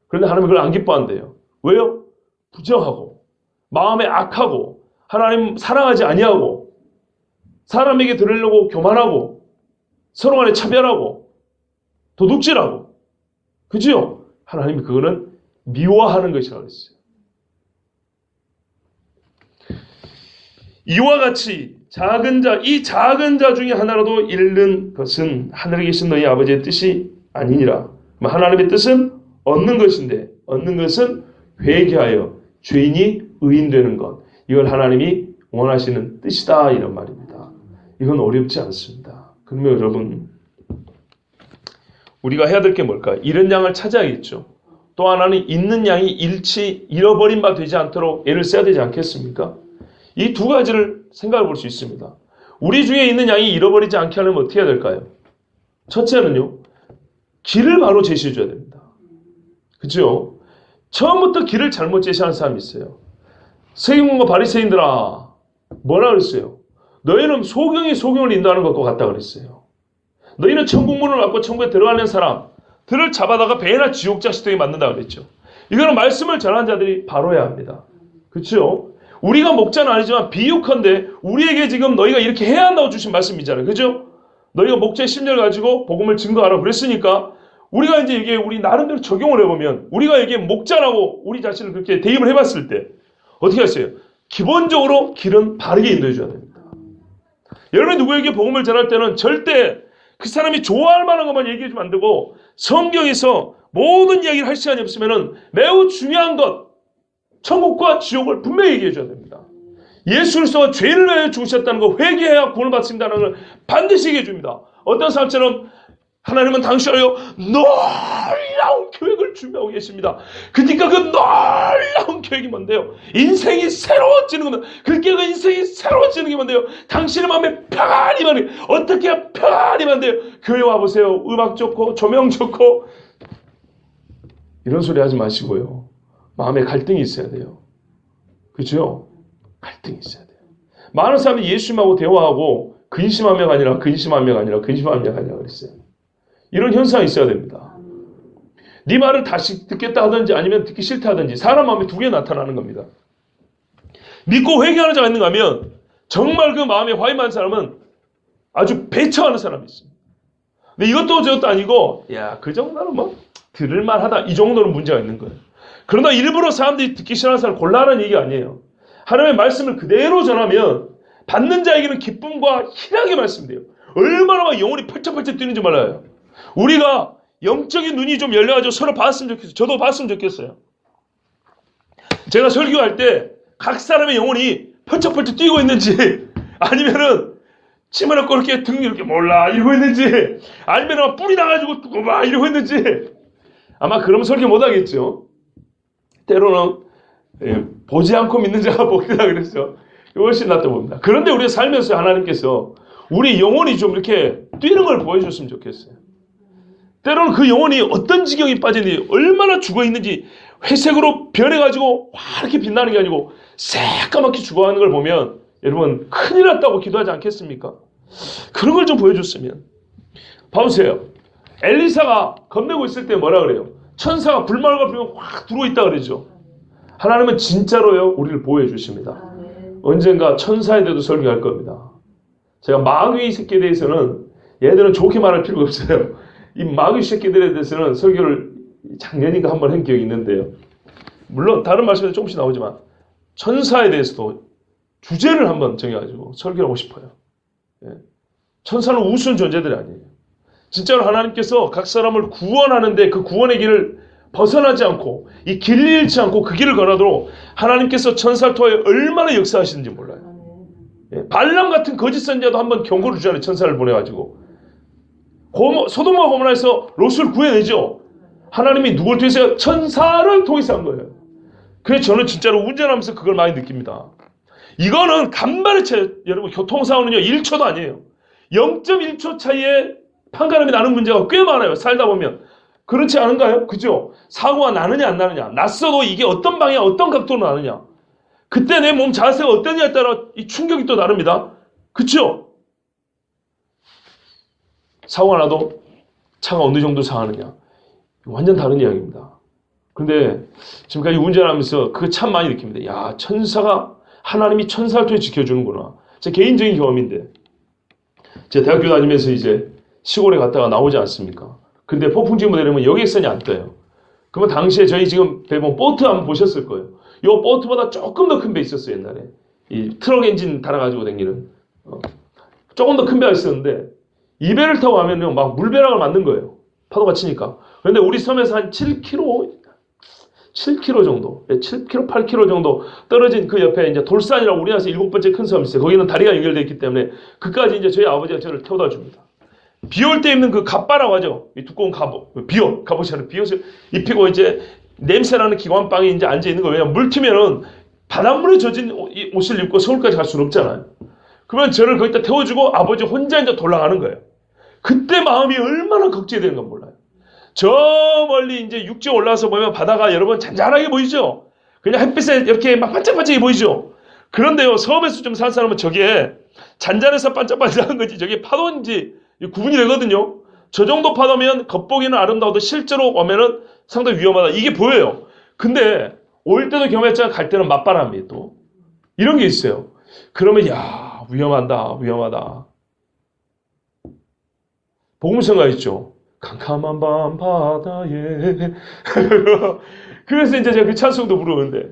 그런데 하나님은 그걸 안 기뻐한대요. 왜요? 부정하고 마음에 악하고 하나님 사랑하지 아니하고 사람에게 들으려고 교만하고 서로 간에 차별하고 도둑질하고 그죠? 하나님이 그거는 미워하는 것이라고 했어요. 이와 같이 이 작은 자 중에 하나라도 잃는 것은 하늘에 계신 너희 아버지의 뜻이 아니니라. 하나님의 뜻은 얻는 것인데 얻는 것은 회개하여 죄인이 의인되는 것. 이건 하나님이 원하시는 뜻이다 이런 말입니다. 이건 어렵지 않습니다. 그러면 여러분 우리가 해야 될 게 뭘까? 잃은 양을 찾아야겠죠. 또 하나는 있는 양이 잃어버린 바 되지 않도록 애를 써야 되지 않겠습니까? 이 두 가지를 생각해 볼 수 있습니다. 우리 중에 있는 양이 잃어버리지 않게 하려면 어떻게 해야 될까요? 첫째는요. 길을 바로 제시해 줘야 됩니다. 그죠? 처음부터 길을 잘못 제시하는 사람이 있어요. 세경과 바리새인들아 뭐라 그랬어요? 너희는 소경을 인도하는 것과 같다 그랬어요. 너희는 천국문을 막고 천국에 들어가는 사람들을 잡아다가 배나 지옥 자식들에게 맞는다 그랬죠. 이거는 말씀을 전하는 자들이 바로 해야 합니다. 그렇죠? 우리가 목자는 아니지만 비유컨대 우리에게 지금 너희가 이렇게 해야 한다고 주신 말씀이잖아요. 그죠? 너희가 목자의 심령을 가지고 복음을 증거하라고 그랬으니까 우리가 이제 이게 우리 나름대로 적용을 해보면 우리가 이게 목자라고 우리 자신을 그렇게 대입을 해봤을 때 어떻게 하세요? 기본적으로 길은 바르게 인도해 줘야 됩니다. 여러분이 누구에게 복음을 전할 때는 절대 그 사람이 좋아할 만한 것만 얘기해 주면 안 되고 성경에서 모든 이야기를 할 시간이 없으면 매우 중요한 것 천국과 지옥을 분명히 얘기해 줘야 됩니다. 예수 그리스도가 죄를 위하여 죽으셨다는 거 회개해야 구원을 받습니다라는 걸 반드시 얘기해 줍니다. 어떤 사람처럼 하나님은 당신을 놀라운 계획을 준비하고 계십니다. 그러니까 그 놀라운 계획이 뭔데요? 인생이 새로워지는 겁니다. 그러니까 그 인생이 새로워지는 게 뭔데요? 당신의 마음에 평안이 많아요. 어떻게 해야 평안이 많은데요? 교회 와보세요. 음악 좋고 조명 좋고 이런 소리 하지 마시고요. 마음에 갈등이 있어야 돼요. 그렇죠? 갈등이 있어야 돼요. 많은 사람이 예수님하고 대화하고 근심한 명 아니라 근심한 명 아니라 근심한 명 아니라 그랬어요. 이런 현상이 있어야 됩니다. 네 말을 다시 듣겠다 하든지 아니면 듣기 싫다 하든지 사람 마음에 두 개 나타나는 겁니다. 믿고 회개하는 자가 있는가 하면 정말 그 마음에 화이 많은 사람은 아주 배척하는 사람이 있습니다. 근데 이것도 저것도 아니고 야, 그 정도는 뭐 들을만하다 이 정도는 문제가 있는 거예요. 그러나 일부러 사람들이 듣기 싫어하는 사람을 골라라는 얘기가 아니에요. 하나님의 말씀을 그대로 전하면 받는 자에게는 기쁨과 희락의 말씀이에요. 얼마나 막 영혼이 펄쩍펄쩍 뛰는지 몰라요. 우리가 영적인 눈이 좀 열려가지고 서로 봤으면 좋겠어요. 저도 봤으면 좋겠어요. 제가 설교할 때 각 사람의 영혼이 펄쩍펄쩍 뛰고 있는지 아니면은 침을 얻고 이렇게 등 이렇게 몰라 이러고 있는지 아니면 막 뿔이 나가지고 막 이러고 있는지 아마 그러면 설교 못하겠죠. 때로는 보지 않고 믿는 자가 복이다 그랬죠. 훨씬 낫다고 봅니다. 그런데 우리가 살면서 하나님께서 우리 영혼이 좀 이렇게 뛰는 걸 보여줬으면 좋겠어요. 때로는 그 영혼이 어떤 지경에 빠졌는지 얼마나 죽어있는지 회색으로 변해가지고 와 이렇게 빛나는 게 아니고 새까맣게 죽어가는 걸 보면 여러분 큰일 났다고 기도하지 않겠습니까? 그런 걸 좀 보여줬으면. 봐보세요. 엘리사가 겁내고 있을 때 뭐라 그래요? 천사가 불말과 불면 확 들어있다 그러죠. 하나님은 진짜로요 우리를 보호해 주십니다. 언젠가 천사에 대해서 설교할 겁니다. 제가 마귀 새끼에 대해서는 얘들은 좋게 말할 필요가 없어요. 이 마귀 새끼들에 대해서는 설교를 작년인가 한번 한 기억이 있는데요. 물론 다른 말씀에도 조금씩 나오지만 천사에 대해서도 주제를 한번 정해가지고 설교를 하고 싶어요. 천사는 우스운 존재들이 아니에요. 진짜로 하나님께서 각 사람을 구원하는데 그 구원의 길을 벗어나지 않고 이 길 잃지 않고 그 길을 걸어도 하나님께서 천사를 통하여 얼마나 역사하시는지 몰라요. 예, 발람 같은 거짓 선지자도 한번 경고를 주잖아요. 천사를 보내가지고 소돔과 고모라에서 롯을 구해내죠. 하나님이 누굴 통해서? 천사를 통해서 한 거예요. 그래서 저는 진짜로 운전하면서 그걸 많이 느낍니다. 이거는 간발의 차이. 여러분, 교통사고는요 1초도 아니에요. 0.1초 차이에 판가름이 나는 문제가 꽤 많아요. 살다 보면. 그렇지 않은가요? 그죠? 사고가 나느냐 안 나느냐, 났어도 이게 어떤 방향 어떤 각도로 나느냐, 그때 내 몸 자세가 어떠냐에 따라 이 충격이 또 다릅니다. 그쵸? 사고가 나도 차가 어느 정도 상하느냐, 완전 다른 이야기입니다. 근데 지금까지 운전하면서 그거 참 많이 느낍니다. 야, 하나님이 천사를 통해 지켜주는구나. 제 개인적인 경험인데, 제가 대학교 다니면서 이제 시골에 갔다가 나오지 않습니까? 근데 폭풍주의 내리면 여객선이 안 떠요. 그러면 당시에 저희 지금 대부분 보트 한번 보셨을 거예요. 요 보트보다 조금 더 큰 배 있었어요, 옛날에. 이 트럭 엔진 달아가지고 다니는. 조금 더 큰 배가 있었는데, 이 배를 타고 가면요, 막 물벼락을 맞는 거예요. 파도가 치니까. 그런데 우리 섬에서 한 7km 정도, 7km, 8km 정도 떨어진 그 옆에 이제 돌산이라고 우리나라에서 7번째 큰 섬이 있어요. 거기는 다리가 연결되어 있기 때문에 그까지 이제 저희 아버지가 저를 태워다 줍니다. 비 올 때 입는 그 갑바라고 하죠. 이 두꺼운 갑옷, 갑옷이라는 비옷을 입히고 이제 냄새나는 기관방에 이제 앉아 있는 거예요. 왜냐면 물 튀면은 바닷물에 젖은 옷을 입고 서울까지 갈 수는 없잖아요. 그러면 저를 거기다 태워주고 아버지 혼자 이제 돌아가는 거예요. 그때 마음이 얼마나 걱정이 되는 건 몰라요. 저 멀리 이제 육지에 올라와서 보면 바다가 여러분 잔잔하게 보이죠? 그냥 햇빛에 이렇게 막 반짝반짝해 보이죠? 그런데요, 섬에서 좀 산 사람은 저게 잔잔해서 반짝반짝한 거지, 저게 파도인지 구분이 되거든요. 저 정도 파도면 겉보기는 아름다워도 실제로 오면은 상당히 위험하다, 이게 보여요. 근데 올 때도 경험했잖아, 갈 때는 맞바람이 또 이런 게 있어요. 그러면 야, 위험하다. 복음성가 있죠. 캄캄한 밤 바다에. 그래서 이제 제가 그 찬송도 부르는데,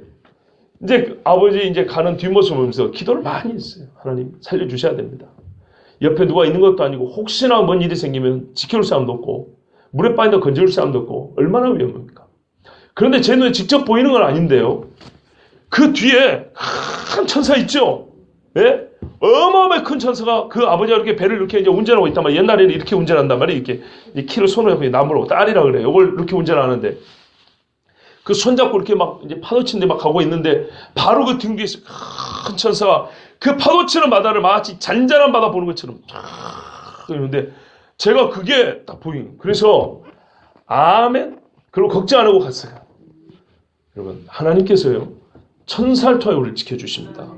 이제 아버지 이제 가는 뒷모습을 보면서 기도를 많이 했어요. 하나님 살려주셔야 됩니다. 옆에 누가 있는 것도 아니고 혹시나 뭔 일이 생기면 지켜줄 사람도 없고 물에 빠진다 건져줄 사람도 없고 얼마나 위험합니까? 그런데 제 눈에 직접 보이는 건 아닌데요, 그 뒤에 큰 천사 있죠? 예? 어마어마하게 큰 천사가 그 아버지가 이렇게 배를 이렇게 이제 운전하고 있단 말이에요. 옛날에는 이렇게 운전한단 말이에요. 이렇게 키를 손으로 잡고 나무로 딸이라 그래요. 이걸 이렇게 운전하는데 그 손잡고 이렇게 막 이제 파도치는데 막 가고 있는데 바로 그 등 뒤에서 큰 천사가 그 파도치는 바다를 마치 잔잔한 바다 보는 것처럼 그러는데 제가 그게 딱 보이는. 그래서 아멘. 그리고 걱정 안 하고 갔어요. 여러분, 하나님께서요 천사를 통해 우리를 지켜주십니다.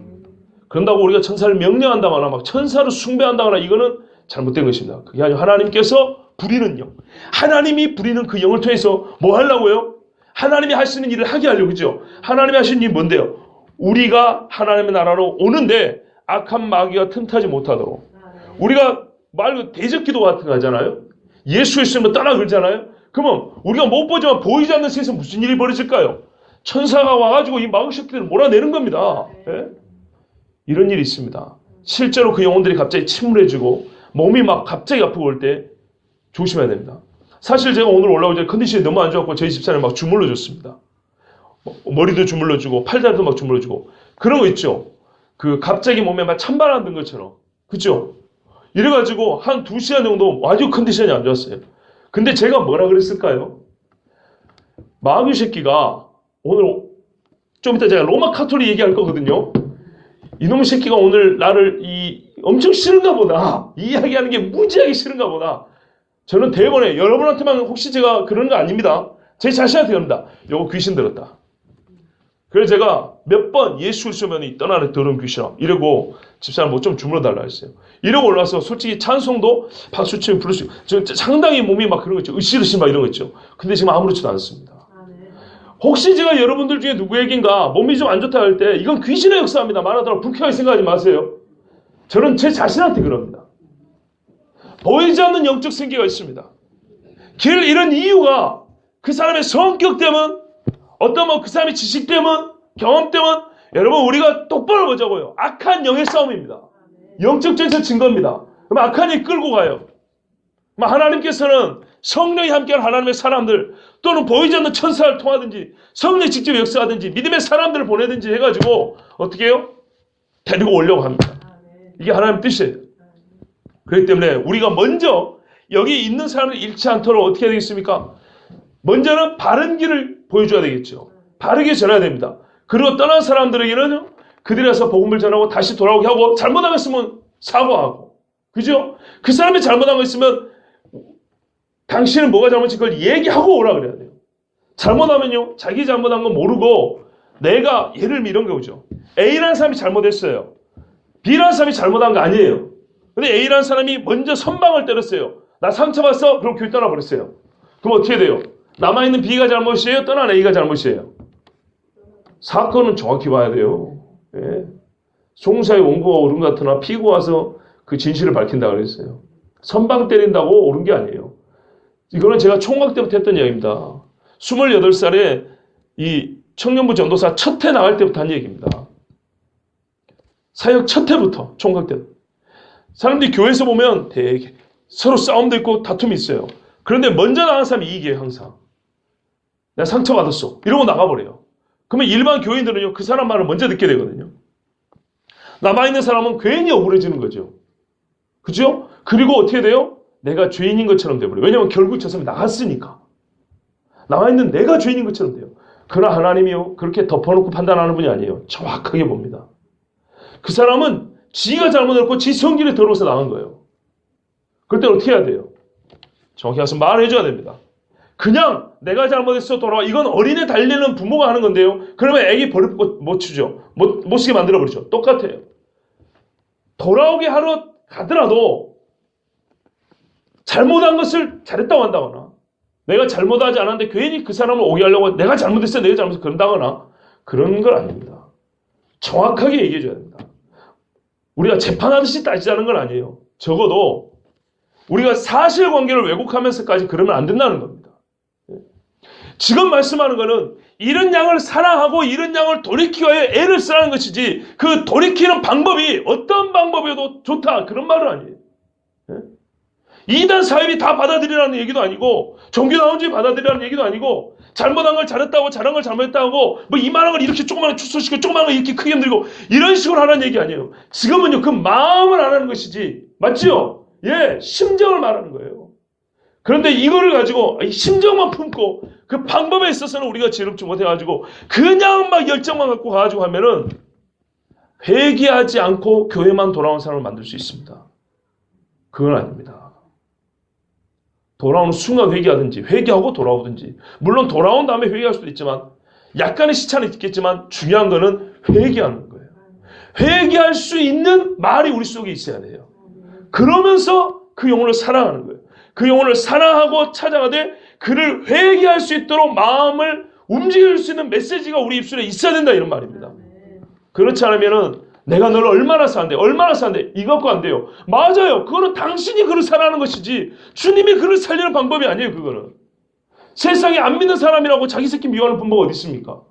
그런다고 우리가 천사를 명령한다거나 막 천사를 숭배한다거나 이거는 잘못된 것입니다. 그게 아니고 하나님께서 부리는 영, 하나님이 부리는 그 영을 통해서 뭐 하려고요? 하나님이 하시는 일을 하게 하려고. 그죠? 하나님이 하시는 일이 뭔데요? 우리가 하나님의 나라로 오는데 악한 마귀가 틈타지 못하도록. 우리가 말 대적기도 같은 거 하잖아요. 예수 있으면 떠나 그러잖아요. 그러면 우리가 못 보지만 보이지 않는 세상에 무슨 일이 벌어질까요? 천사가 와가지고 이 마귀 새끼들을 몰아내는 겁니다. 예? 이런 일이 있습니다. 실제로 그 영혼들이 갑자기 침울해지고 몸이 막 갑자기 아프고 올 때 조심해야 됩니다. 사실 제가 오늘 올라오기 전에 컨디션이 너무 안 좋았고 저희 집사람이 막 주물러 줬습니다. 머리도 주물러 주고 팔다리도 막 주물러 주고 그런 거 있죠. 그 갑자기 몸에 막 찬바람 든 것처럼. 그죠? 이래가지고 한 2시간 정도 아주 컨디션이 안 좋았어요. 근데 제가 뭐라 그랬을까요? 마귀 새끼가 오늘 좀 이따 제가 로마 카톨릭 얘기할 거거든요. 이놈의 새끼가 오늘 나를 엄청 싫은가 보다. 이 이야기하는 게 무지하게 싫은가 보다. 저는 대번에 여러분한테만 혹시 제가 그런 거 아닙니다. 제 자신한테 그럽니다. 요거 귀신 들었다. 그래서 제가 몇 번 예수 그리스도면이 떠나는 더러운 귀신아 이러고 집사람 뭐 좀 주물러 달라 했어요. 이러고 올라와서 솔직히 찬송도 박수치면 부를 수 있고 상당히 몸이 막 그런 거 있죠. 으쌰으쌰 막 이런 거 있죠. 근데 지금 아무렇지도 않습니다. 혹시 제가 여러분들 중에 누구에겐가 몸이 좀 안 좋다 할 때 이건 귀신의 역사입니다. 말하더라도 불쾌하게 생각하지 마세요. 저는 제 자신한테 그럽니다. 보이지 않는 영적 생계가 있습니다. 길 잃은 이유가 그 사람의 성격 때문, 어떤 뭐 그 사람의 지식 때문, 경험 때문. 여러분 우리가 똑바로 보자고요. 악한 영의 싸움입니다. 영적 전에서 진 겁니다. 그럼 악한 영이 끌고 가요. 하나님께서는 성령이 함께한 하나님의 사람들 또는 보이지 않는 천사를 통하든지 성령이 직접 역사하든지 믿음의 사람들을 보내든지 해가지고 어떻게 해요? 데리고 오려고 합니다. 이게 하나님의 뜻이에요. 그렇기 때문에 우리가 먼저 여기 있는 사람을 잃지 않도록 어떻게 해야 되겠습니까? 먼저는 바른 길을 보여줘야 되겠죠. 바르게 전해야 됩니다. 그리고 떠난 사람들에게는 그들에서 복음을 전하고 다시 돌아오게 하고 잘못한 거 있으면 사과하고, 그죠? 그 사람이 잘못한 거 있으면 당신은 뭐가 잘못인 걸 얘기하고 오라 그래야 돼요. 잘못하면요, 자기 잘못한 거 모르고 내가 예를 들면 이런 거죠. A라는 사람이 잘못했어요. B라는 사람이 잘못한 거 아니에요. 근데 A라는 사람이 먼저 선방을 때렸어요. 나 상처받았어? 그럼 교회 떠나버렸어요. 그럼 어떻게 돼요? 남아있는 B가 잘못이에요? 떠난 A가 잘못이에요? 사건은 정확히 봐야 돼요. 예. 송사의 원고가 옳은 것 같으나 피고 와서 그 진실을 밝힌다고 그랬어요. 선방 때린다고 옳은 게 아니에요. 이거는 제가 총각 때부터 했던 이야기입니다. 28살에 이 청년부 전도사 첫 해 나갈 때부터 한 얘기입니다. 사역 첫 해부터 총각 때. 사람들이 교회에서 보면 되게 서로 싸움도 있고 다툼이 있어요. 그런데 먼저 나간 사람이 이기해요, 항상. 내가 상처받았어. 이러고 나가버려요. 그러면 일반 교인들은요, 그 사람 말을 먼저 듣게 되거든요. 남아있는 사람은 괜히 억울해지는 거죠. 그죠? 그리고 어떻게 돼요? 내가 죄인인 것처럼 돼버려요. 왜냐하면 결국 저 사람이 나갔으니까. 남아있는 내가 죄인인 것처럼 돼요. 그러나 하나님이요, 그렇게 덮어놓고 판단하는 분이 아니에요. 정확하게 봅니다. 그 사람은 지가 잘못했고 지 성질에 들어서 나간 거예요. 그럴 때 어떻게 해야 돼요? 정확히 가서 말해줘야 됩니다. 그냥 내가 잘못했어 돌아와. 이건 어린애 달리는 부모가 하는 건데요. 그러면 애기 버릇 못 추죠. 못 쓰게 만들어버리죠. 똑같아요. 돌아오게 하러 가더라도 잘못한 것을 잘했다고 한다거나 내가 잘못하지 않았는데 괜히 그 사람을 오게 하려고 내가 잘못했어 내가 잘못했어 그런다거나 그런 건 아닙니다. 정확하게 얘기해줘야 됩니다. 우리가 재판하듯이 따지자는 건 아니에요. 적어도 우리가 사실관계를 왜곡하면서까지 그러면 안 된다는 겁니다. 지금 말씀하는 거는 이런 양을 사랑하고 이런 양을 돌이키기 위하여 애를 쓰라는 것이지 그 돌이키는 방법이 어떤 방법이어도 좋다 그런 말은 아니에요. 이단 사입이 다 받아들이라는 얘기도 아니고 종교나온주의 받아들이라는 얘기도 아니고 잘못한 걸 잘했다고 잘한 걸 잘못했다고 뭐 이만한 걸 이렇게 조그만한 축소시키고 조그만한 걸 이렇게 크게 만들고 이런 식으로 하라는 얘기 아니에요. 지금은요 그 마음을 안 하는 것이지 맞죠? 예, 심정을 말하는 거예요. 그런데 이거를 가지고 심정만 품고 그 방법에 있어서는 우리가 지혜롭지 못해가지고 그냥 막 열정만 갖고 가가지고 하면은 회개하지 않고 교회만 돌아온 사람을 만들 수 있습니다. 그건 아닙니다. 돌아오는 순간 회개하든지 회개하고 돌아오든지 물론 돌아온 다음에 회개할 수도 있지만 약간의 시차는 있겠지만 중요한 거는 회개하는 거예요. 회개할 수 있는 말이 우리 속에 있어야 돼요. 그러면서 그 영혼을 사랑하는 거예요. 그 영혼을 사랑하고 찾아가되 그를 회개할 수 있도록 마음을 움직일 수 있는 메시지가 우리 입술에 있어야 된다 이런 말입니다. 그렇지 않으면은 내가 너를 얼마나 사는데 얼마나 사는데 이거 갖고 안 돼요. 맞아요. 그거는 당신이 그를 사랑하는 것이지 주님이 그를 살리는 방법이 아니에요. 그거는 세상에 안 믿는 사람이라고 자기 새끼 미워하는 부모가 어디 있습니까?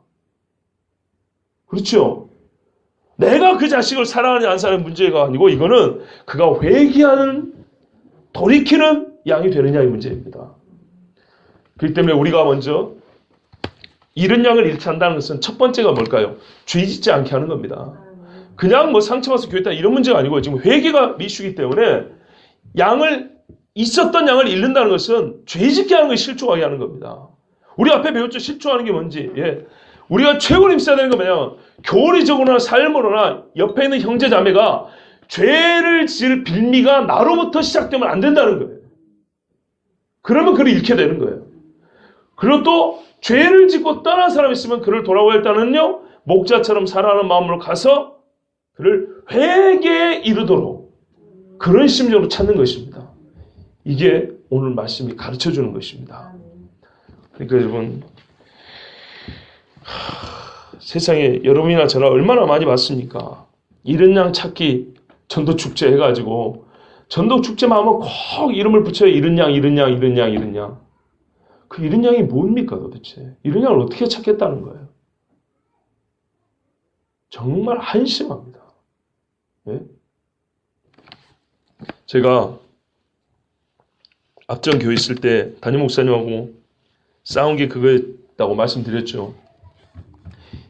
그렇죠. 내가 그 자식을 사랑하느냐 안 사랑하는 문제가 아니고 이거는 그가 회개하는 돌이키는 양이 되느냐의 문제입니다. 그렇기 때문에 우리가 먼저 잃은 양을 잃지 않는다는 것은 첫 번째가 뭘까요? 죄 짓지 않게 하는 겁니다. 그냥 뭐 상처받아서 교회 있다 이런 문제가 아니고 지금 회개가 이슈이기 때문에 있었던 양을 잃는다는 것은 죄 짓게 하는 것이 실족하게 하는 겁니다. 우리 앞에 배웠죠? 실족하는 게 뭔지. 예. 우리가 최고로 힘써야 되는 건 뭐냐면 교리적으로나 삶으로나 옆에 있는 형제 자매가 죄를 지을 빌미가 나로부터 시작되면 안 된다는 거예요. 그러면 그를 잃게 되는 거예요. 그리고 또 죄를 짓고 떠난 사람이 있으면 그를 돌아오야 했다는요. 목자처럼 살아가는 마음으로 가서 그를 회개에 이르도록 그런 심정으로 찾는 것입니다. 이게 오늘 말씀이 가르쳐주는 것입니다. 그러니까 여러분 세상에 여러분이나 저나 얼마나 많이 봤습니까? 이런 양 찾기 전도축제 해가지고 전도축제만 하면 꼭 이름을 붙여요. 이런 양, 이런 양, 이런 양, 이런 양. 그 이런 양이 뭡니까 도대체? 이런 양을 어떻게 찾겠다는 거예요? 정말 한심합니다. 예? 제가 앞전 교회 있을 때 담임 목사님하고 싸운 게 그거였다고 말씀드렸죠.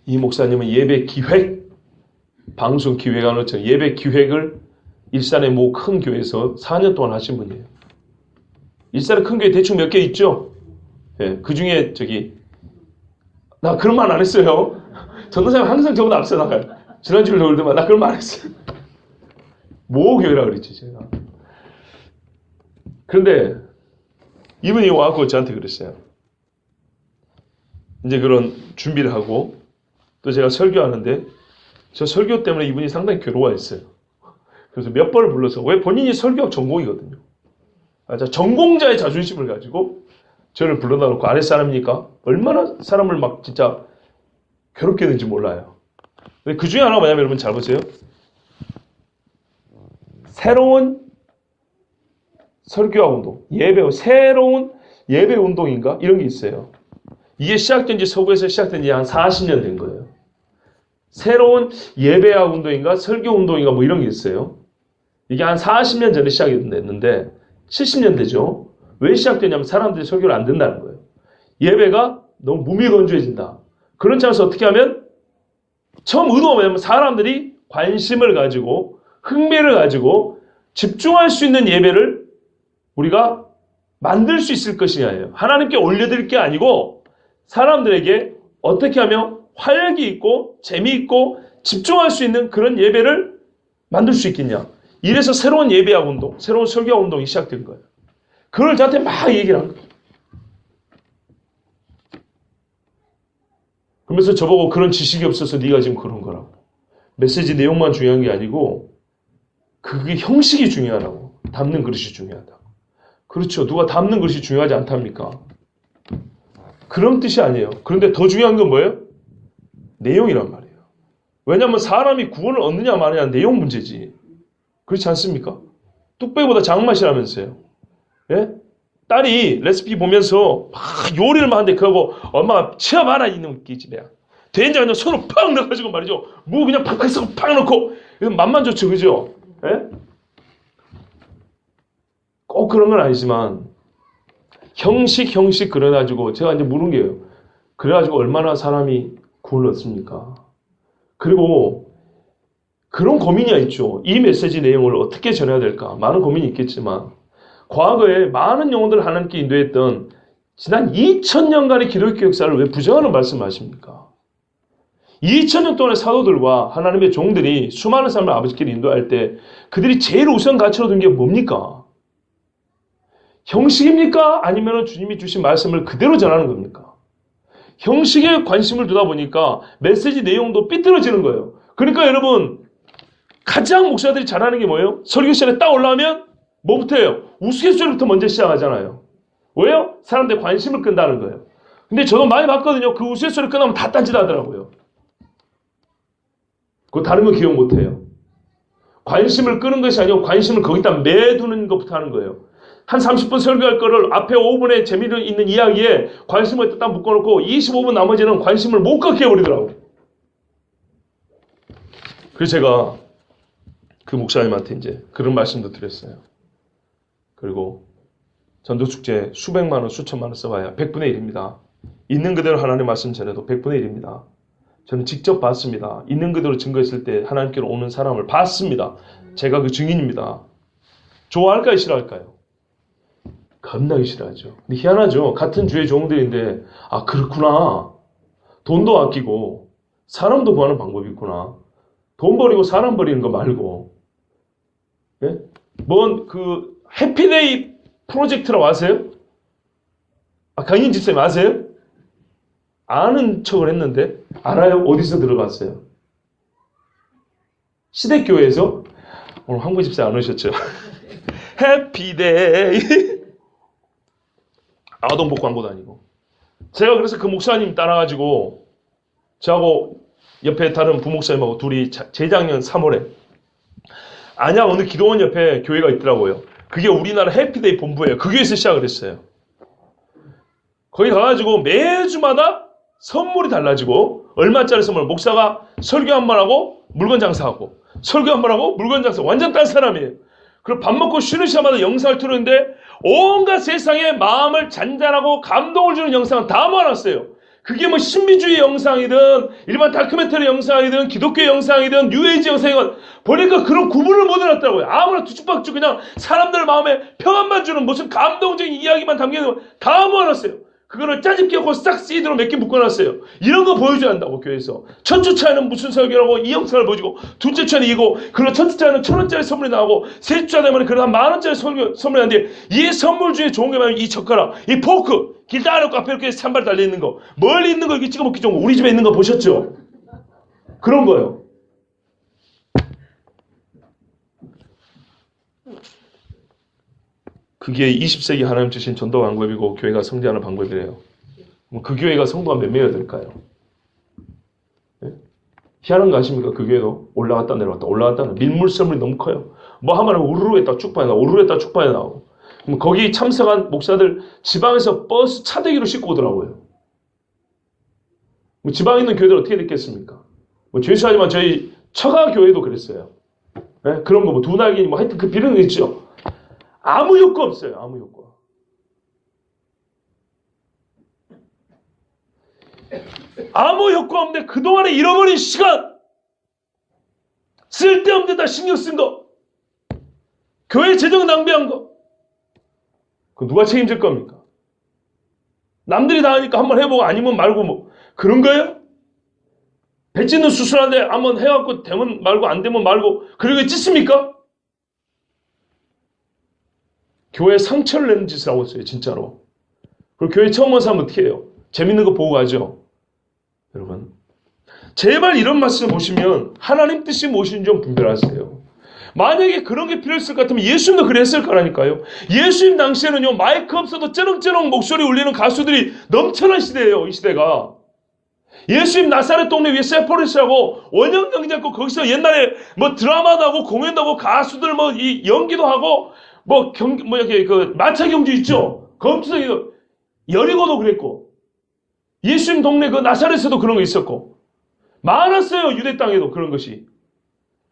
이 목사님은 예배 기획, 방송 기획안처럼 예배 기획을 일산의 모 큰 교회에서 4년 동안 하신 분이에요. 일산의 큰 교회 대충 몇 개 있죠? 예, 그 중에 나 그런 말 안 했어요. 전도사님 항상 저보다 앞서 나가요. 지난주에 놀더만 나 그런 말 안 했어요. 모 교회라 그랬지 제가. 그런데 이분이 와서 저한테 그랬어요. 이제 그런 준비를 하고 또 제가 설교하는데 저 설교 때문에 이분이 상당히 괴로워했어요. 그래서 몇 번을 불러서 왜 본인이 설교학 전공이거든요. 전공자의 자존심을 가지고 저를 불러다 놓고 아랫사람이니까 얼마나 사람을 막 진짜 괴롭게 했는지 몰라요. 근데 그 중에 하나가 뭐냐면 여러분 잘 보세요. 새로운 설교학 운동, 새로운 예배 운동인가? 이런 게 있어요. 이게 시작된 지 서구에서 시작된 지 한 40년 된 거예요. 새로운 예배학 운동인가? 설교 운동인가? 뭐 이런 게 있어요. 이게 한 40년 전에 시작이 됐는데 70년대죠. 왜 시작되냐면 사람들이 설교를 안 듣는다는 거예요. 예배가 너무 무미건조해진다. 그런 차원에서 어떻게 하면 처음 의도가 뭐냐면 사람들이 관심을 가지고 흥미를 가지고 집중할 수 있는 예배를 우리가 만들 수 있을 것이냐예요. 하나님께 올려드릴 게 아니고 사람들에게 어떻게 하면 활력이 있고 재미있고 집중할 수 있는 그런 예배를 만들 수 있겠냐. 이래서 새로운 예배학 운동, 새로운 설교학 운동이 시작된 거예요. 그걸 저한테 막 얘기를 한 거예요. 그러면서 저보고 그런 지식이 없어서 네가 지금 그런 거라고. 메시지 내용만 중요한 게 아니고 그게 형식이 중요하다고. 담는 그릇이 중요하다고. 그렇죠. 누가 담는 그릇이 중요하지 않답니까? 그런 뜻이 아니에요. 그런데 더 중요한 건 뭐예요? 내용이란 말이에요. 왜냐하면 사람이 구원을 얻느냐 마느냐 내용 문제지. 그렇지 않습니까? 뚝배기보다 장맛이라면서요. 예? 딸이 레시피 보면서 막 요리를 막 하는데 그거하고 엄마가 치워봐라 이놈 기집애야. 된장에 그냥 손을 팍 넣어가지고 말이죠. 무 그냥 팍팍 썩 팍 넣고 이건 맛만 좋죠. 그죠? 예? 꼭 그런 건 아니지만 형식 그래가지고 제가 이제 물은 게요. 그래가지고 얼마나 사람이 구원을 얻습니까? 그리고 그런 고민이 있죠. 이 메시지 내용을 어떻게 전해야 될까? 많은 고민이 있겠지만 과거에 많은 영혼들을 하나님께 인도했던 지난 2000년간의 기독교 역사를 왜 부정하는 말씀하십니까? 2000년 동안의 사도들과 하나님의 종들이 수많은 사람을 아버지께로 인도할 때 그들이 제일 우선 가치로 둔 게 뭡니까? 형식입니까? 아니면 주님이 주신 말씀을 그대로 전하는 겁니까? 형식에 관심을 두다 보니까 메시지 내용도 삐뚤어지는 거예요. 그러니까 여러분 가장 목사들이 잘하는 게 뭐예요? 설교 시간에 딱 올라오면 뭐부터 해요? 우스갯소리부터 먼저 시작하잖아요. 왜요? 사람들의 관심을 끈다는 거예요. 근데 저도 많이 봤거든요. 그 우스갯소리 끝나면 다 딴짓하더라고요. 그거 다른 거 기억 못해요. 관심을 끄는 것이 아니고 관심을 거기다 매두는 것부터 하는 거예요. 한 30분 설교할 거를 앞에 5분의 재미를 있는 이야기에 관심을 딱 묶어놓고 25분 나머지는 관심을 못 갖게 해버리더라고요. 그래서 제가 그 목사님한테 이제 그런 말씀도 드렸어요. 그리고 전도축제 수백만 원, 수천만 원 써봐야 100분의 1입니다. 있는 그대로 하나님의 말씀 전해도 100분의 1입니다. 저는 직접 봤습니다. 있는 그대로 증거했을 때 하나님께로 오는 사람을 봤습니다. 제가 그 증인입니다. 좋아할까요? 싫어할까요? 겁나게 싫어하죠. 근데 희한하죠. 같은 주의 종들인데 아 그렇구나. 돈도 아끼고 사람도 구하는 방법이 있구나. 돈 버리고 사람 버리는 거 말고 예? 뭔 그 해피데이 프로젝트라고 아세요? 아, 강인 집사님 아세요? 아는 척을 했는데 알아요? 어디서 들어봤어요? 시댁교회에서? 오늘 황보 집사 안 오셨죠? 해피데이 아동복 광고도 아니고 제가 그래서 그 목사님 따라가지고 저하고 옆에 다른 부목사님하고 둘이 재작년 3월에 안양 어느 기도원 옆에 교회가 있더라고요. 그게 우리나라 해피데이 본부예요. 그 교회에서 시작을 했어요. 거기 가가지고 매주마다 선물이 달라지고 얼마짜리 선물 목사가 설교 한 번 하고 물건 장사하고 설교 한 번 하고 물건 장사 완전 딴 사람이에요. 그리고 밥 먹고 쉬는 시간마다 영상을 틀었는데 온갖 세상의 마음을 잔잔하고 감동을 주는 영상은 다 모아놨어요. 그게 뭐 신비주의 영상이든 일반 다큐멘터리 영상이든 기독교 영상이든 뉴에이지 영상이든 보니까 그런 구분을 못 해놨더라고요. 아무나 뒤죽박죽 그냥 사람들 마음에 평안만 주는 무슨 감동적인 이야기만 담기는 거 다 모아놨어요. 그거를 짜집기하고 싹 CD로 몇 개 묶어놨어요. 이런 거 보여줘야 한다고 교회에서. 첫 주차에는 무슨 설교라고 이 영상을 보여주고, 둘째 주차는 이거, 그리고 첫 주차에는 1,000원짜리 선물이 나오고, 세 주차 되면 그래도 한 10,000원짜리 선물이 나는데, 이 선물 중에 좋은 게 뭐냐면 이 젓가락, 이 포크, 길 따라놓고 앞에 이렇게 산발 달려있는 거, 멀리 있는 거 이렇게 찍어 먹기 좋은 거, 우리 집에 있는 거 보셨죠? 그런 거예요. 그게 20세기 하나님 주신 전도 방법이고 교회가 성장하는 방법이래요. 그 교회가 성도가 몇 명이나 될까요? 네? 희한한 거 아십니까? 그 교회도 올라갔다 내려갔다 올라갔다 밀물섬이 너무 커요. 뭐 하면 우르르 했다 쭉 빠져나오고 우르르 했다 쭉 빠져나오고 그럼 거기 참석한 목사들 지방에서 버스 차대기로 싣고 오더라고요. 뭐 지방에 있는 교회들 어떻게 됐겠습니까? 뭐 죄송하지만 저희 처가 교회도 그랬어요. 네? 그런 거 뭐 두 날개 뭐 하여튼 그 비는 거 있죠. 아무 효과 없어요. 아무 효과. 아무 효과 없는데 그동안에 잃어버린 시간, 쓸데없는 데다 신경 쓴 거, 교회 재정 낭비한 거, 그 누가 책임질 겁니까? 남들이 다 하니까 한번 해보고 아니면 말고 뭐 그런 거예요? 배 찢는 수술하는데 한번 해갖고 되면 말고 안 되면 말고 그러게 찢습니까? 교회 상처를 내는 짓을 하고 있어요. 진짜로. 그리고 교회 처음 온 사람은 어떻게 해요? 재밌는 거 보고 가죠. 여러분 제발 이런 말씀 보시면 하나님 뜻이 무엇인지 좀 분별하세요. 만약에 그런 게 필요했을 것 같으면 예수님도 그랬을 거라니까요. 예수님 당시에는요 마이크 없어도 쩌렁쩌렁 목소리 울리는 가수들이 넘쳐난 시대예요. 이 시대가. 예수님 나사렛 동네 위에 세포리스하고 원형 경제했고 거기서 옛날에 뭐 드라마도 하고 공연도 하고 가수들 뭐 이 연기도 하고 뭐 이렇게 그 마차 경주 있죠. 검투성이 여리고도 그랬고 예수님 동네 그 나사렛에도 그런 거 있었고 많았어요. 유대 땅에도 그런 것이.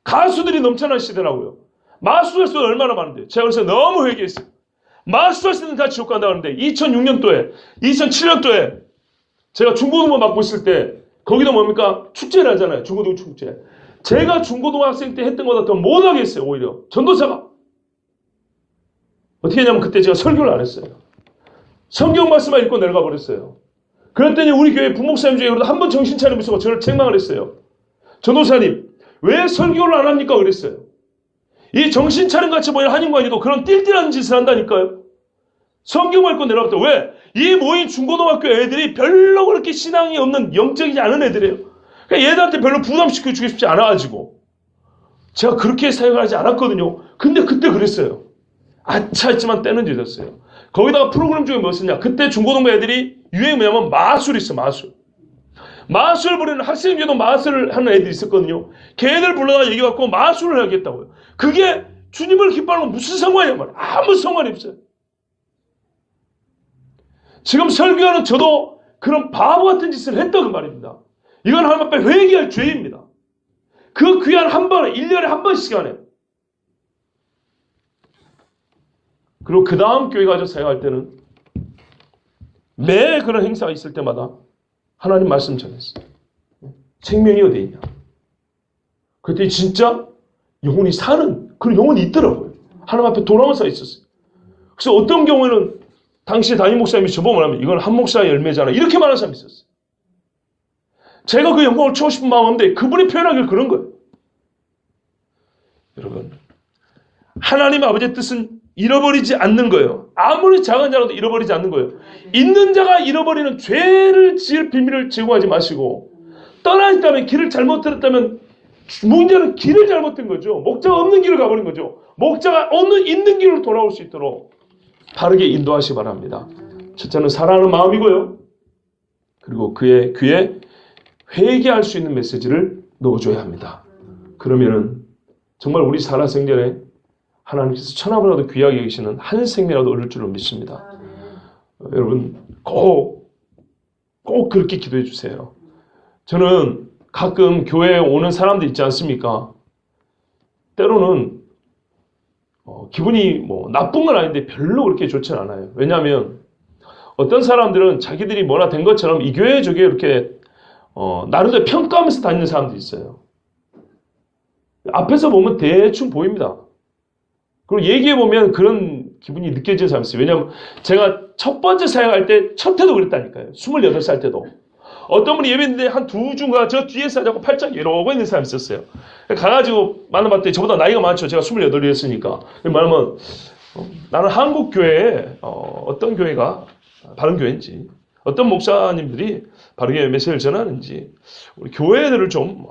가수들이 넘쳐난 시대라고요. 마술사도 얼마나 많은데. 제가 그래서 너무 회개했어요. 마술사는 다 지옥 간다고 하는데 2006년도에 2007년도에 제가 중고등부 맡고 있을 때 거기도 뭡니까? 축제를 하잖아요. 중고등 축제. 제가 중고등학생 때 했던 것보다 더 못하게 했어요. 오히려. 전도사가. 어떻게 했냐면 그때 제가 설교를 안 했어요. 성경 말씀만 읽고 내려가 버렸어요. 그랬더니 우리 교회 부목사님 중에 한 번 정신 차리면서 저를 책망을 했어요. 전도사님 왜 설교를 안 합니까? 그랬어요. 이 정신 차림 같이 보이는 한인관이도 그런 띨띨한 짓을 한다니까요. 성경 읽고 내려갔다. 왜? 이 모인 중고등학교 애들이 별로 그렇게 신앙이 없는 영적이지 않은 애들이에요. 그러니까 얘들한테 별로 부담시켜 주고 싶지 않아가지고 제가 그렇게 사역하지 않았거든요. 근데 그때 그랬어요. 아차 했지만 때는 늦었어요. 거기다가 프로그램 중에 뭐였냐? 그때 중고등부 애들이 유행이 뭐냐면 마술이 있어. 마술 부르는 학생 중에도 마술을 하는 애들이 있었거든요. 걔들 불러다 얘기해갖고 마술을 하겠다고요. 그게 주님을 기뻐하는 건 무슨 상관이야 말이야. 아무 상관이 없어요. 지금 설교하는 저도 그런 바보 같은 짓을 했다고 말입니다. 이건 하나님 앞에 회개할 죄입니다. 그 귀한 한 번에 1년에 한 번씩 하네요. 그리고 그 다음 교회 가서 사역할 때는 매 그런 행사가 있을 때마다 하나님 말씀 전했어요. 생명이 어디 있냐. 그랬더니 진짜 영혼이 사는 그런 영혼이 있더라고요. 하나님 앞에 돌아오면서 있었어요. 그래서 어떤 경우에는 당시 담임 목사님이 저보고 뭐냐면 이건 한 목사의 열매잖아. 이렇게 말하는 사람이 있었어요. 제가 그 영광을 주고 싶은 마음인데 그분이 표현하길 그런 거예요. 여러분 하나님 아버지의 뜻은 잃어버리지 않는 거예요. 아무리 작은 자라도 잃어버리지 않는 거예요. 있는 자가 잃어버리는 죄를 지을 비밀을 제공하지 마시고 떠나 있다면 길을 잘못 들었다면 문제는 길을 잘못된 거죠. 목자가 없는 길을 가버린 거죠. 목자가 있는 길로 돌아올 수 있도록 바르게 인도하시기 바랍니다. 첫째는 사랑하는 마음이고요. 그리고 그의 귀에 회개할 수 있는 메시지를 넣어줘야 합니다. 그러면은 정말 우리 살아생전에 하나님께서 천하보다도 귀하게 계시는 한 생명이라도 얻을 줄로 믿습니다. 여러분 꼭 그렇게 기도해 주세요. 저는 가끔 교회에 오는 사람들 있지 않습니까? 때로는 기분이 뭐 나쁜 건 아닌데 별로 그렇게 좋지는 않아요. 왜냐하면 어떤 사람들은 자기들이 뭐나 된 것처럼 이 교회 저게 이렇게 나름대로 평가하면서 다니는 사람들이 있어요. 앞에서 보면 대충 보입니다. 그리고 얘기해보면 그런 기분이 느껴지는 사람이 있어요. 왜냐하면 제가 첫 번째 사역할 때 첫 해도 그랬다니까요. 28살 때도. 어떤 분이 예배했는데 한 두 주가 저 뒤에서 자꾸 팔짱 이러고 있는 사람이 있었어요. 가가지고 만나봤더니 저보다 나이가 많죠. 제가 28이었으니까. 말하면 나는 한국 교회에 어떤 교회가 바른 교회인지 어떤 목사님들이 바르게 메시지를 전하는지 우리 교회들을 좀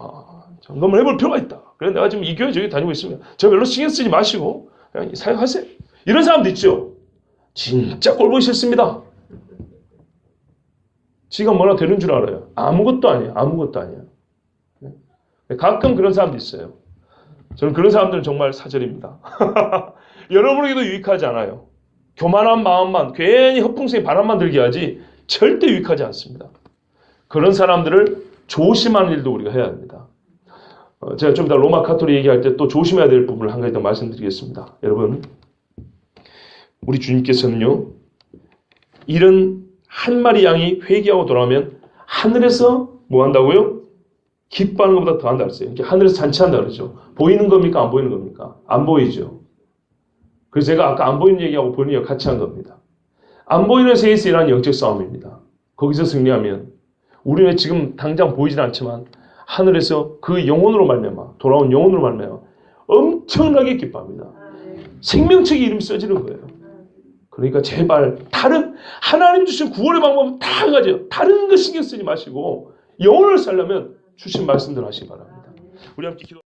점검을 해볼 필요가 있다. 그래서 내가 지금 이 교회 저기 다니고 있습니다. 저 별로 신경 쓰지 마시고 그냥 사역하세요. 이런 사람도 있죠. 진짜 꼴보기 싫습니다. 지가 뭐나 되는 줄 알아요. 아무것도 아니에요. 아무것도 아니에요. 가끔 그런 사람도 있어요. 저는 그런 사람들은 정말 사절입니다. 여러분에게도 유익하지 않아요. 교만한 마음만 괜히 허풍성의 바람만 들게 하지 절대 유익하지 않습니다. 그런 사람들을 조심하는 일도 우리가 해야 합니다. 제가 좀 이따 로마 카톨릭 얘기할 때 또 조심해야 될 부분을 한 가지 더 말씀드리겠습니다. 여러분, 우리 주님께서는요, 이런 한 마리 양이 회개하고 돌아오면 하늘에서 뭐 한다고요? 기뻐하는 것보다 더 한다 그랬어요. 하늘에서 잔치한다 그러죠. 보이는 겁니까? 안 보이는 겁니까? 안 보이죠. 그래서 제가 아까 안 보이는 얘기하고 보이는 얘기가 같이 한 겁니다. 안 보이는 세계에서 일어나는 영적 싸움입니다. 거기서 승리하면 우리는 지금 당장 보이진 않지만 하늘에서 그 영혼으로 말미암아 돌아온 영혼으로 말미암아 엄청나게 기뻐합니다. 생명책의 이름이 써지는 거예요. 그러니까 제발 다른 하나님 주신 구원의 방법은 다 가져요. 다른 거 신경 쓰지 마시고 영혼을 살려면 주신 말씀대로 하시기 바랍니다. 우리 함께 기도.